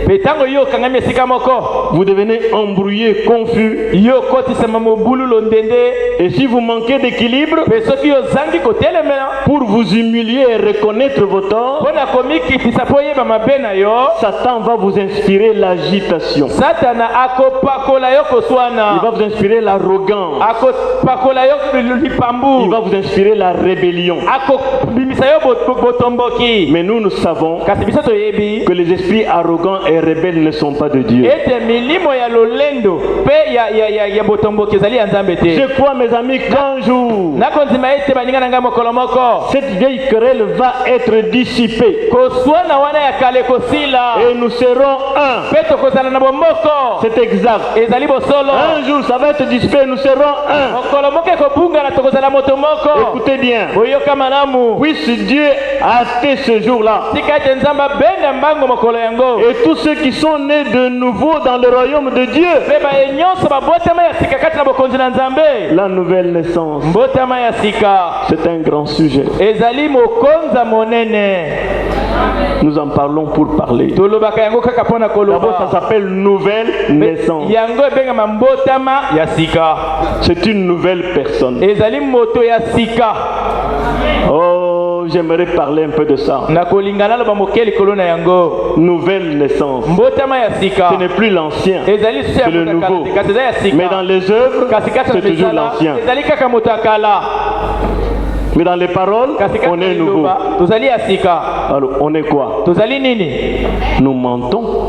mpe ntango yo okangami esika moko vous devenez embrouillé, confus. yo okotisama mobululo ndende. Et si vous manquez d'équilibre, mpe soki ozangi kotelemela pour vous humilier et reconnaître vos torts, mpo na komikitisa mpo oyeba mabe na yo, Satan va vous inspirer l'agitation. satana akopakola yo Il va koswana, vous inspirer l'arrogance. akopakola yo Il lipambu, va vous inspirer la rébellion. akobimisa yo botomboki. Mais nous savons kasi biso toyebi que les esprits arrogants et rebelles ne sont pas de Dieu. ete milimo ya lolendo mpe ya botomboki ezali ya nzambe te. Je crois, mes amis, qu'un jour, nakondima ete baninga na ngai mokolo moko cette vieille querelle va être dissipée. koswana wana ya kale kosila Et nous serons un. mpe tokozala na bomoko. C'est exact. ezali bosolo. Un jour, ça va être dissipé, nous serons un. mokolo moko ekobungana tokozala moto moko. Écoutez bien. boyoka malamu. Puisse Dieu hâtez ce jour-là. Et tous ceux qui sont nés de nouveau dans le royaume de Dieu, la nouvelle naissance, c'est un grand sujet. Nous en parlons pour parler. D'abord, ça s'appelle nouvelle naissance. C'est une nouvelle personne. Oh, j'aimerais parler un peu de ça. Nouvelle naissance. Ce n'est plus l'ancien, c'est le nouveau. Mais dans les œuvres, c'est toujours l'ancien. Mais dans les paroles, on est nouveau. Alors, on est quoi? Nous mentons.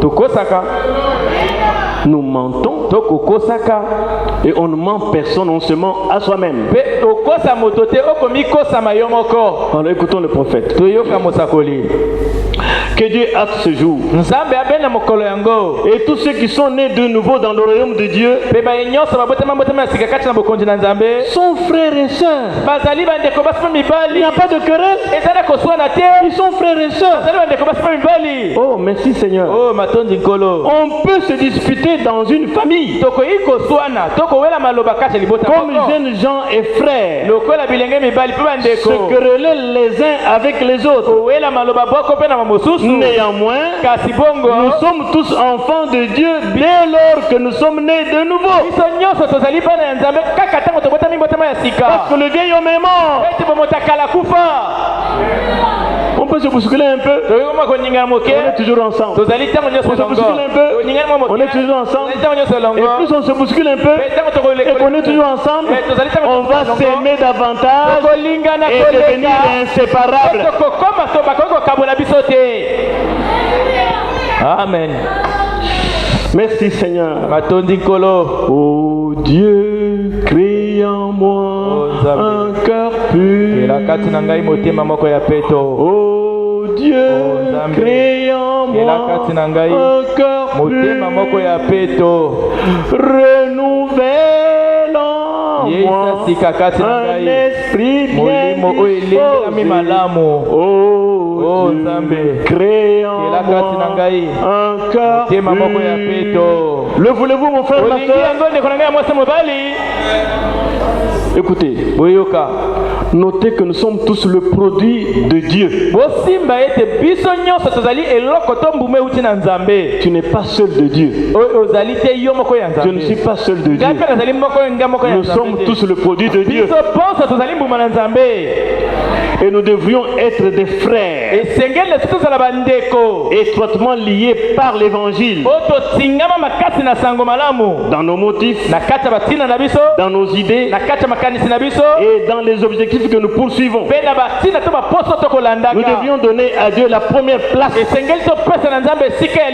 Nous mentons. Et on ne ment personne, on se ment à soi-même. Alors, écoutons le prophète. Que Dieu hâte ce jour. Et tous ceux qui sont nés de nouveau dans le royaume de Dieu sont frères et sœurs. Il n'y a pas de querelle. Ils sont frères et sœurs. Oh, merci Seigneur. On peut se disputer dans une famille comme jeunes gens et frères, se quereller les uns avec les autres. Néanmoins, nous sommes tous enfants de Dieu dès lors que nous sommes nés de nouveau. Parce que le vieil homme est mort. On peut se bousculer un peu. On est toujours ensemble. On se bouscule un peu. On est toujours ensemble. Et plus on se bouscule un peu et qu'on est toujours ensemble, on va s'aimer davantage et devenir inséparables. Amen. Merci Seigneur. Oh Dieu, crée en moi un cœur pur. Oh Dieu, crée en moi un cœur pur. Renouvelle en moi un esprit bien disposé. Oh Dieu, crée en moi un cœur pur. Le voulez-vous, mon frère, ma soeur? Écoutez, notez que nous sommes tous le produit de Dieu. Tu n'es pas seul de Dieu. Je ne suis pas seul de Dieu. Nous sommes tous le produit de Dieu. Et nous devrions être des frères, étroitement liés par l'évangile, dans nos motifs, dans nos idées et dans les objectifs que nous poursuivons. Nous devions donner à Dieu la première place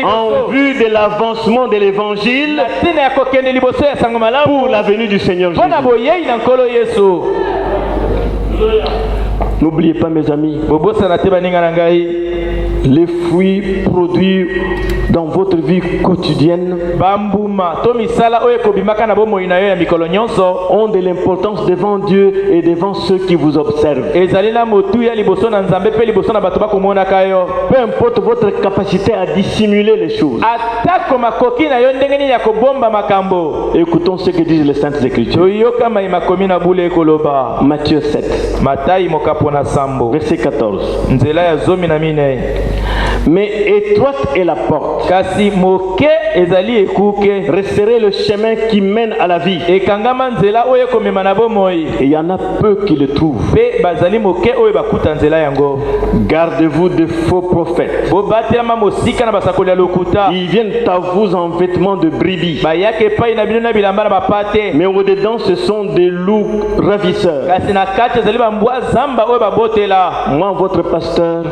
en vue de l'avancement de l'évangile pour la venue du Seigneur Jésus. N'oubliez pas, mes amis, les fruits produits dans votre vie quotidienne ont de l'importance devant Dieu et devant ceux qui vous observent. Peu importe votre capacité à dissimuler les choses. Écoutons ce que disent les Saintes Écritures. Matthieu 7, verset 14. Mais étroite est la porte, resserrez le chemin qui mène à la vie, et il y en a peu qui le trouvent. Gardez-vous de faux prophètes. Ils viennent à vous en vêtements de brebis, mais au-dedans ce sont des loups ravisseurs. Moi, votre pasteur,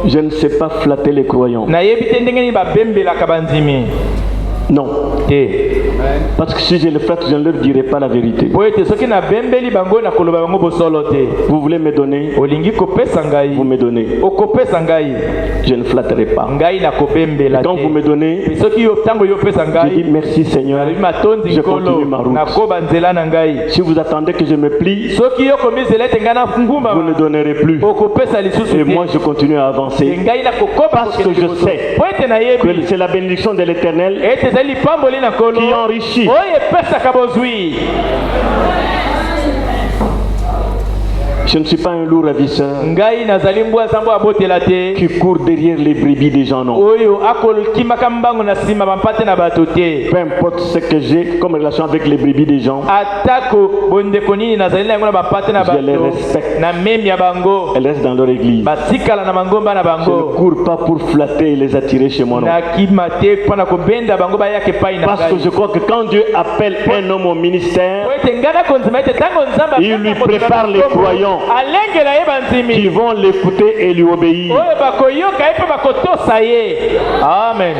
je ne sais pas flatter les croyants. Non. te Parce que si je le flatte, je ne leur dirai pas la vérité. po ete soki nabembeli bango nakoloba bango bosolo te. Vous voulez me donner, Olingi kopesa ngai, vous me donnez. okopesa ngai, Je ne flatterai pas. ngai nakopembela Quand vous me te. donnez, Soki yo ntango yopesa je ngai, dis merci Seigneur. nalobi matondi Je continue nkolo, ma route. nakoba nzela na ngai. Si vous attendez que je me plie, Soki yo komizela ete ngai nangumba, vous ne donnerez plus. okopesa lisusu Et moi, te. je continue à avancer. Ngai nakokoba Parce que je sais po ete nayebi que c'est la bénédiction de l'Éternel ete ezali lipamboli na nkolo qui enrichit. oyo epesaka bozwi. Je ne suis pas un loup ravisseur Ngai nazali mbwa zambo abotela te, qui court derrière les brebis des gens, non. oyo akolkimaka mbango na nsima bampate na bato te. Peu importe ce que j'ai comme relation avec les brebis des gens, Atako bondeko nini nazali na yango na bampate na je les bato, respecte. na memi ya bango, Elles restent dans leur église. batikala na mangomba na Je ne bango, cours pas pour flatter et les attirer chez moi, non. nakima te mpo na kobenda bango bayaka epai na Parce que ngai. je crois que quand Dieu appelle un homme au ministère, Po ete ngai nakonzima ete ntango nzambe il lui prépare les croyants alengela ye banzimi qui vont l'écouter et lui obéir. oyo bakoyoka ye mpe bakotosa ye. Amen.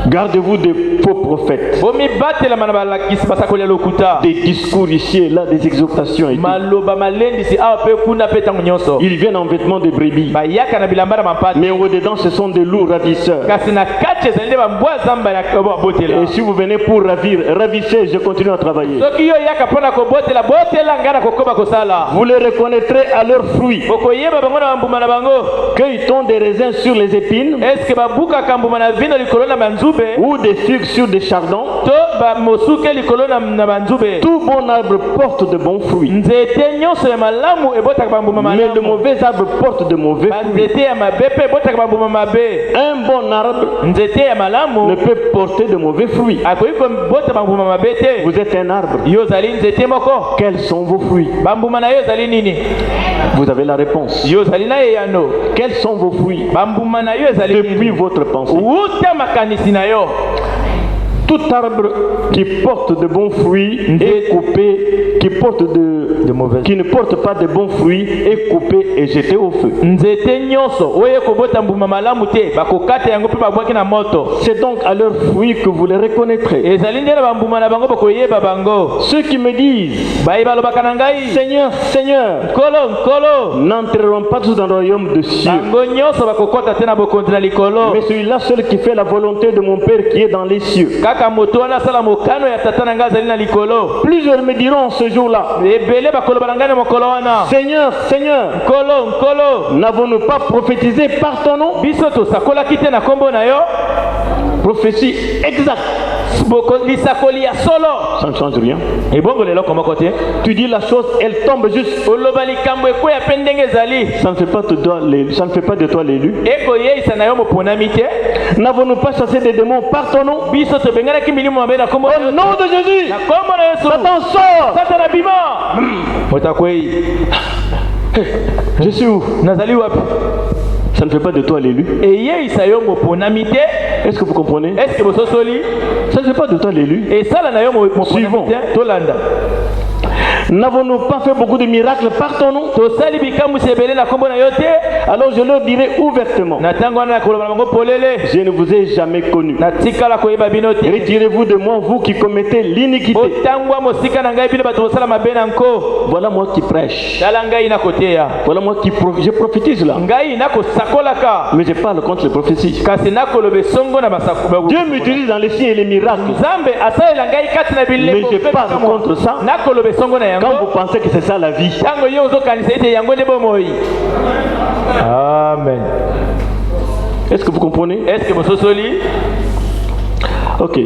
Gardez-vous des faux prophètes, bomibatelama na balakisi basakoli ya lokuta, des discours ici et là, des exhortations et tout. maloba malendisi awa mpe kuna mpe ntango nyonso Ils viennent en vêtements de brebis, bayaka na bilamba na mampate, mais au-dedans, ce sont des loups ravisseurs. kasi na kati ezali nde bambwa zamba ya babotela. Et si vous venez pour ravir, ravissez, je continue à travailler. soki yo yaka mpo na kobotela botela ngai na kokoba kosala. Vous les reconnaîtrez à leurs fruits. okoyeba bango na bambuma na bango. Cueille-t-on des raisins sur les épines eske babukaka mbuma na vino likolo na banzube, ou des figues sur des chardons? to bamosuke likolo na banzube? Tout bon arbre porte de bons fruits, nzete nyonso ya malamu ebotaka bambuma mais le malamu, mauvais arbre porte de mauvais fruits. banzete ya mabe mpe ebotaka bambuma mabe. Un bon arbre nzete ya ne malamu peut porter de mauvais fruits. akoki kobota bambuma mabe te. Vous êtes un arbre. yo ozali nzete moko, Quels sont vos fruits? bambuma na yo ezali nini? Vous avez la réponse. yo ozali na eyano. Quels sont vos fruits? bambuma na yo ezali Depuis nini? votre pensée. wuta makanisi na yo. Tout arbre qui porte de bons fruits est coupé, qui ne porte pas de bons fruits est coupé et jeté au feu. nzete nyonso oyo ekobota mbuma malamu te bakokata yango mpe babwaki na moto. C'est donc à leurs fruits que vous les reconnaîtrez. ezali nde na bambuma na bango bakoyeba bango. Ceux qui me disent, bayi balobaka na ngai, Seigneur, Seigneur, nkolo nkolo, n'entreront pas tous dans le royaume de cieux, bango nyonso bakokota te na bokonzi na likolo, mais celui-là seul qui fait la volonté de mon Père qui est dans les cieux. kaka moto wana asala mokano ya tata na ngai azali na likolo. Plusieurs me diront ce jour-là, ebele bakoloba na ngai na mokolo wana, Seigneur, Seigneur, nkolo nkolo, n'avons-nous pas prophétisé par ton nom? biso tosakolaki te na kombo na yo? Prophétie exacte. lisakoli ya solo, Ça ne change rien. ebongo leloko moko te. Tu dis la chose, elle tombe juste. oloba likambo ekweya mpe ndenge ezali, Ça ne fait pas de toi l'élu. ekoyeisa na yo moponami te. N'avons-nous pas chassé des démons par ton nom? biso tobenganaki milimo mabe na kombo na Au yo, nom de Jésus, na kombo na yesu. Satan sort. satana bima. moto akwei, Je suis où? nazali wapi? Ça ne fait pas de toi l'élu. eyeisa yo moponami te. Est-ce que vous comprenez? eske bososoli? Ça ne fait pas de toi l'élu. esala na yo moponami te. tolanda. N'avons-nous pas fait beaucoup de miracles par ton nom? tosali bikamwisi ebele na kombo na yo te. Alors je leur dirai ouvertement, na ntango wana nakoloba na bango polele, je ne vous ai jamais connu. natikala koyeba bino te. Retirez-vous de moi, vous qui commettez l'iniquité. botangwa mosika na ngai bino bato bosala mabe na nko. Voilà moi qui prêche. tala ngai nakoteya, Voilà moi qui je prophétise là. ngai nakosakolaka, Mais je parle contre les prophéties. kasi nakoloba esongo na basaku. Dieu m'utilise dans les signes et les miracles. nzambe asalela ngai kati na bilembo Mais je parle contre ça. nakoloba esongo na Quand yango. vous pensez que c'est ça la vie, ntango ye ozokanisa ete yango nde bomoi. amen. est-ce que vous comprenez? eske bososoli? Ok.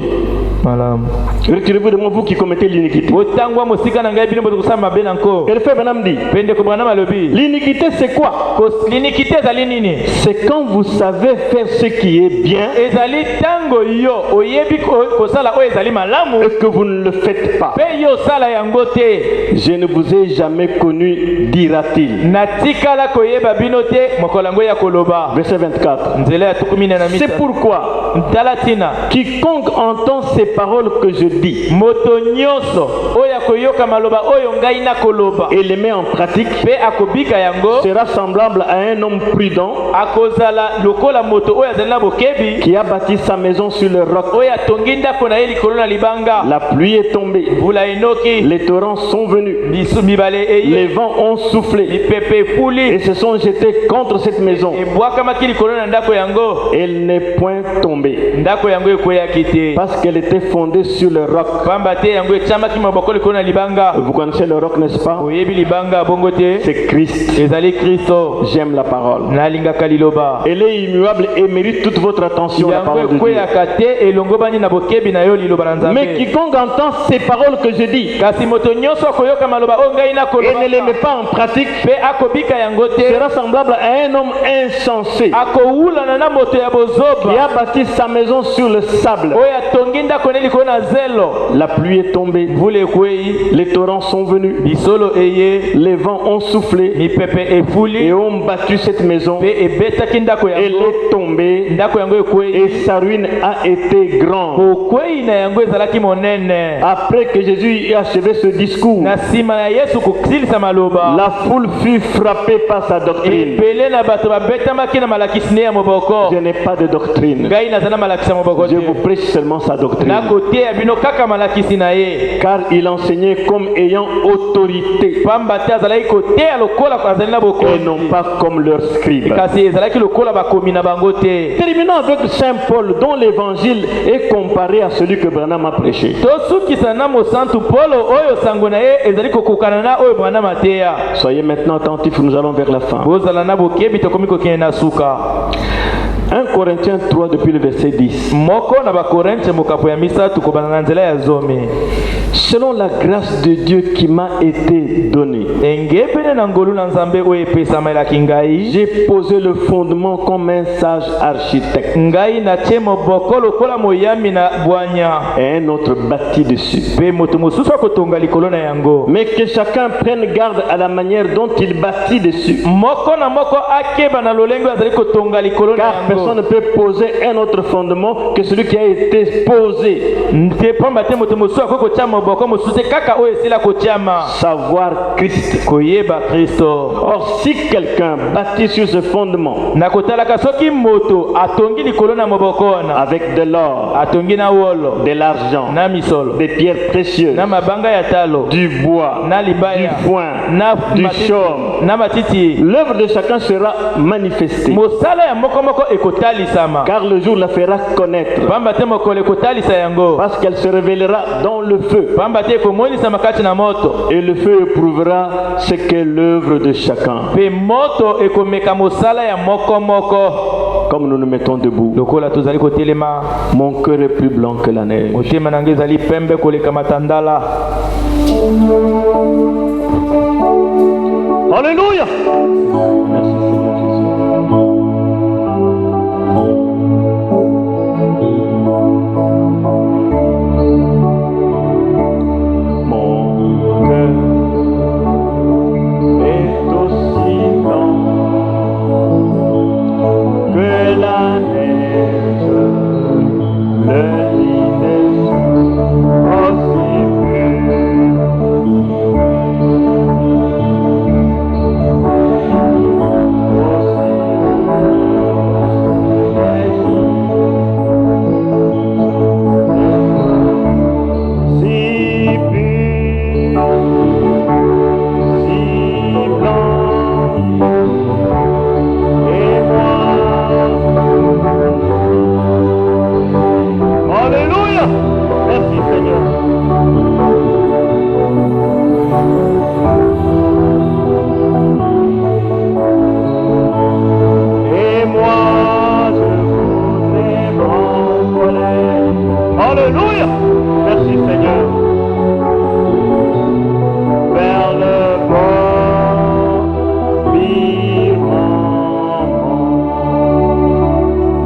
malamu. Retirez-vous de moi, vous qui commettez l'iniquité. botangwa mosika na ngai bino boto kosala mabe na nko. Et le frère Branham dit, mpe ndeko Branham alobi, l'iniquité c'est quoi? linikite ezali nini? C'est quand vous savez faire ce qui est bien ezali ntango yo oyebi kosala oyo ezali malamu et que vous ne le faites pas. mpe yo osala yango te. Je ne vous ai jamais connu, dira-t-il. natikala koyeba bino te, mokolo yango ya koloba. Verset 24. nzela ya 15. C'est pourquoi ntala ntina quiconque quiconque entend ces paroles que je dis moto nyonso oyo akoyoka maloba oyo ngai nakoloba et les met en pratique pe akobika yango sera semblable à un homme prudent akozala lokola moto oyo azali na bokebi qui a bâti sa maison sur le roc. oyo atongi ndako na ye likolo na libanga. La pluie est tombée, Mvula enoki, les torrents sont venus, mibale eye, les vents ont soufflé mipepe et epuli, se sont jetés contre cette maison. ebwakamaki likolo na ndako yango. Elle n'est point tombée Ndako yango ekweyaki te parce qu'elle était fondée sur le roc. pamba te yango etiamaki maboko likolo na libanga. Vous connaissez le roc, n'est-ce pas? Oyebi libanga bongo te, C'est Christ. ezali Kristo. J'aime la parole. Nalingaka liloba Elle est immuable et mérite toute votre attention, la yango parole de Dieu. ekweyaka te elongo bani na bokebi na yo liloba na Mais Nzambe. quiconque entend ces paroles que je dis Kasi moto nyonso akoyoka maloba oyo ngai et ne les met nakoloba pas en pratique pe akobika yango te, sera semblable à un homme insensé akowulana na moto ya qui bozoba a bâti sa maison sur le sable. oyo atongi ndako ne likolo na zelo. La pluie est tombée, Mvula ekwei, les torrents sont venus, bisolo eye, les vents ont soufflé mipepe et efuli, ont battu cette maison. pe ebetaki ndako Elle yango. est tombée Ndako yango ekwei, et sa ruine a été grande. bokwei na yango ezalaki monene. Après que Jésus ait achevé ce discours, Na nsima na Yesu kosilisa maloba, la foule fut frappée par sa doctrine. ebele na bato babetamaki na malakisi ne ya moboko. Je n'ai pas de doctrine. Ngai naza na malakisi ya moboko Je vous te, prêche seulement sa doctrine. nakoteya bino kaka malakisi na ye. Car il enseignait comme ayant autorité Pamba te azalaki koteya lokola azali na et bokonzi, non pas comme leurs scribes. kasi ezalaki lokola bakomi na bango te. Terminons avec Saint Paul, dont l'évangile est comparé à celui que Branham a prêché. tosukisa na mosantu polo oyo sango na ye ezali kokokana na oyo bwana mateya. Soyez maintenant attentifs, nous allons vers la fin. bozala na bokebi tokomi kokende na suka. 1 Corinthiens 3 depuis le verset 10. Moko na bakorinthe mokapo ya misatu kobana na nzela ya zomi. Selon la grâce de Dieu qui m'a été donnée, Engebene na ngolu na Nzambe oyo epesamelaki ngai, j'ai posé le fondement comme un sage architecte ngai natie moboko lokola moyami na bwanya, et un autre bâti dessus. pe moto mosusu akotonga likolo na yango. Mais que chacun prenne garde à la manière dont il bâtit dessus. Moko na moko akeba na lolenge azali kotonga likolo na Car yango. personne ne peut poser un autre fondement que celui qui a été posé. Te pamba te moto mosusu akoki kotia moboko mosusu te kaka oyo esila kotiama, Savoir Christ. koyeba Kristo. Or, si quelqu'un bâtit sur ce fondement Na kotalaka soki moto atongi likolo na moboko na avec de l'or, atongi na wolo, de l'argent, na misolo, des pierres précieuses, na mabanga ya talo, du bois, na du libaya, foin, na du matiti, chaume, na matiti, l'œuvre de chacun sera manifestée. mosala ya moko moko ekotalisama, Car le jour la fera connaître, pamba te mokolo ekotalisa yango, parce qu'elle se révélera dans le feu. pamba te ekomonisama kati na moto, Et le feu éprouvera ce qu'est l'œuvre de chacun. pe moto ekomeka mosala ya moko moko. Comme nous nous mettons debout, Lokola tozali kotelema, mon cœur est plus blanc que la neige. motema na ngai ezali pembe koleka matandala. Alléluia. Merci Seigneur Jésus. Mon cœur est aussi blanc que la neige, le lit des aussi Alléluia. Merci Seigneur. Et moi je voudrais m'envoler. Alléluia. Merci Seigneur. Vers le bord firmament.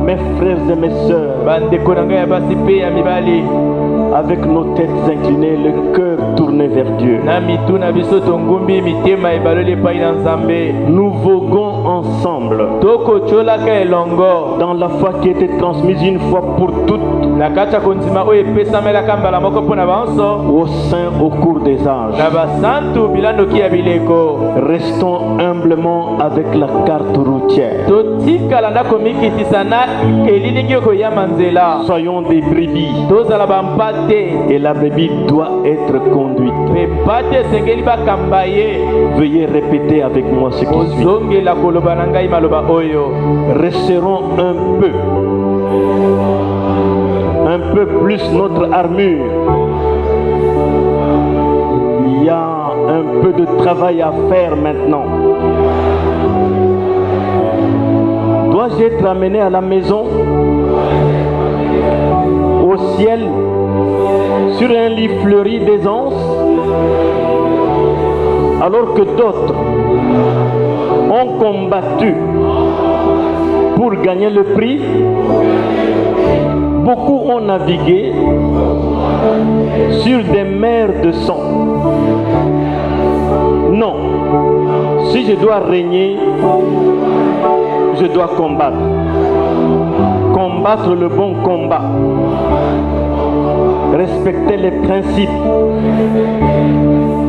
Mes frères et mes sœurs, Bandeko na ngai ya basi pe ya mibali, avec nos têtes inclinées, le cœur tourné vers Dieu, na mitu na biso tongumbi mitema ebaloli epai na Nzambe, nous voguons ensemble tokotiolaka elongo dans la foi qui a été transmise une fois pour toutes na kati ya kondima oyo epesamelaka mbala moko mpo na banso aux saints au cours des âges. na basantu bilandoki ya bileko. Restons humblement avec la carte routière. Totikala ndako mikitisa na elilingi koyamba nzela. Soyons des brebis Tozala bampate et la brebis doit être conduite. pe pate esengeli bakamba ye. Veuillez répéter avec moi ce qui suit. Ozongela koloba na ngai maloba oyo. Resserrons un peu plus notre armure. Il y a un peu de travail à faire maintenant. Dois-je être amené à la maison, au ciel, sur un lit fleuri d'aisance, alors que d'autres ont combattu pour gagner le prix? Beaucoup ont navigué sur des mers de sang. Non, si je dois régner, je dois combattre. Combattre le bon combat. Respecter les principes.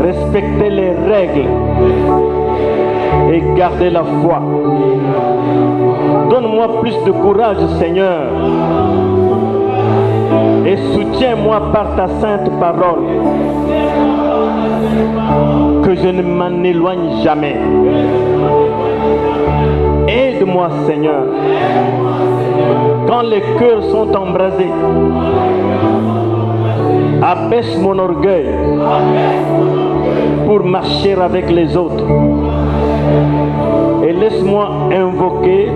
Respecter les règles. Et garder la foi. Donne-moi plus de courage, Seigneur. Et soutiens-moi par ta sainte parole. Que je ne m'en éloigne jamais. Aide-moi, Seigneur. Quand les cœurs sont embrasés, abaisse mon orgueil pour marcher avec les autres. Et laisse-moi invoquer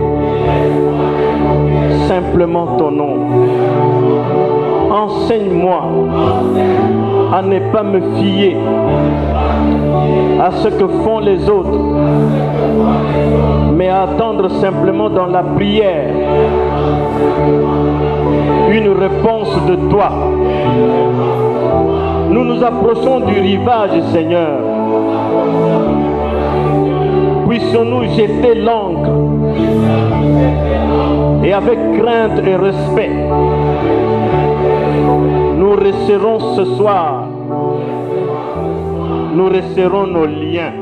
simplement ton nom. Enseigne-moi à ne pas me fier à ce que font les autres, mais à attendre simplement dans la prière une réponse de toi. Nous nous approchons du rivage, Seigneur. Puissions-nous jeter l'ancre et avec crainte et respect, nous resserrons ce soir, nous resserrons nos liens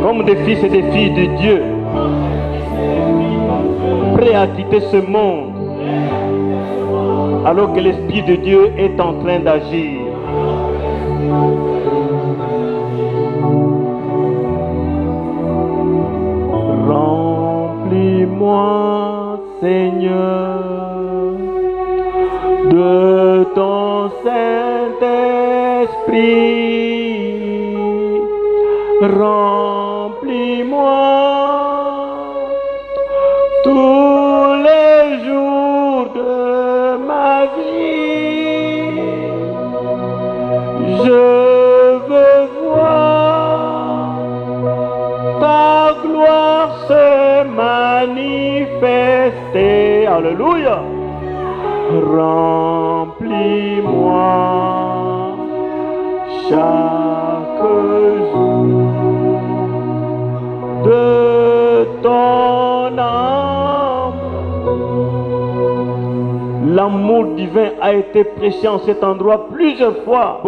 comme des fils et des filles de Dieu, prêts à quitter ce monde alors que l'Esprit de Dieu est en train d'agir. Remplis-moi, Seigneur, de ton Saint-Esprit. Remplis-moi tous les jours de ma vie. Je veux voir ta gloire se manifester. Alléluia. Remplis-moi chaque jour de ton âme. L'amour divin a été prêché en cet endroit plusieurs fois.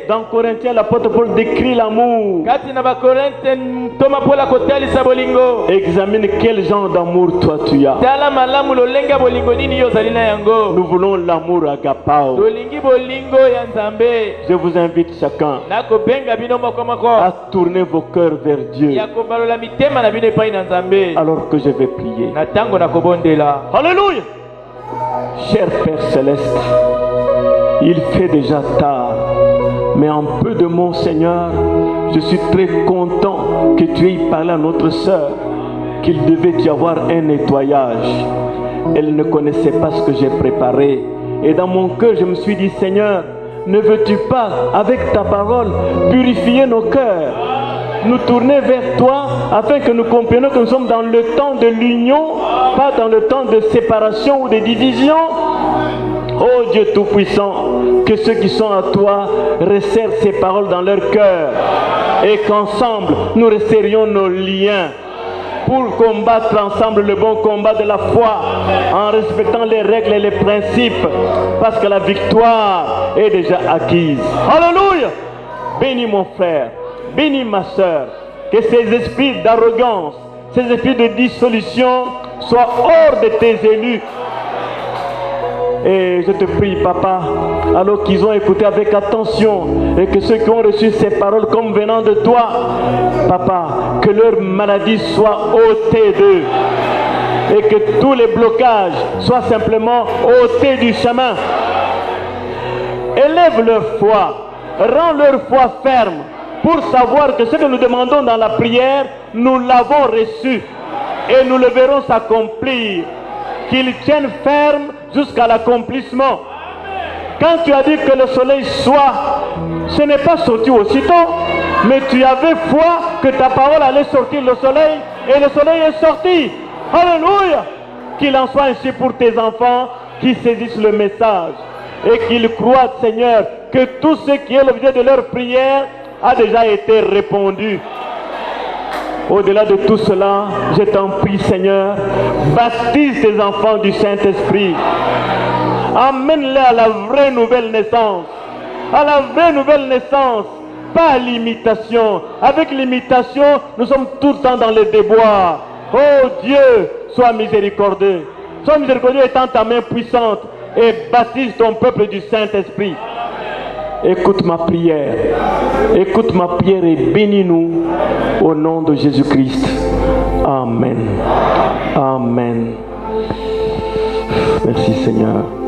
Dans Corinthiens, l'apôtre Paul décrit l'amour. Examine quel genre d'amour toi tu as. Nous voulons l'amour agapao. Je vous invite chacun à tourner vos cœurs vers Dieu alors que je vais prier. Alléluia. Cher Père Céleste, il fait déjà tard, mais en peu de mots, Seigneur, je suis très content que tu aies parlé à notre sœur qu'il devait y avoir un nettoyage. Elle ne connaissait pas ce que j'ai préparé. Et dans mon cœur, je me suis dit, Seigneur, ne veux-tu pas, avec ta parole, purifier nos cœurs, nous tourner vers toi, afin que nous comprenions que nous sommes dans le temps de l'union, pas dans le temps de séparation ou de division. Oh Dieu Tout-Puissant, que ceux qui sont à toi resserrent ces paroles dans leur cœur et qu'ensemble nous resserrions nos liens pour combattre ensemble le bon combat de la foi, en respectant les règles et les principes, parce que la victoire est déjà acquise. Alléluia! Bénis mon frère, bénis ma soeur, que ces esprits d'arrogance, ces esprits de dissolution soient hors de tes élus. Et je te prie, Papa, alors qu'ils ont écouté avec attention et que ceux qui ont reçu ces paroles comme venant de toi, Papa, que leur maladie soit ôtée d'eux et que tous les blocages soient simplement ôtés du chemin. Élève leur foi, rends leur foi ferme pour savoir que ce que nous demandons dans la prière, nous l'avons reçu et nous le verrons s'accomplir. Qu'ils tiennent ferme jusqu'à l'accomplissement. Quand tu as dit que le soleil soit, ce n'est pas sorti aussitôt, mais tu avais foi que ta parole allait sortir le soleil, et le soleil est sorti. Alléluia! Qu'il en soit ainsi pour tes enfants qui saisissent le message et qu'ils croient, Seigneur, que tout ce qui est l'objet de leur prière a déjà été répondu. Au-delà de tout cela, je t'en prie, Seigneur, baptise tes enfants du Saint-Esprit. Amène-les à la vraie nouvelle naissance. À la vraie nouvelle naissance. Pas à l'imitation. Avec l'imitation, nous sommes tout le temps dans les déboires. Oh Dieu, sois miséricordieux. Sois miséricordieux étant ta main puissante et baptise ton peuple du Saint-Esprit. Écoute ma prière. Écoute ma prière et bénis-nous au nom de Jésus-Christ. Amen. Amen. Merci Seigneur.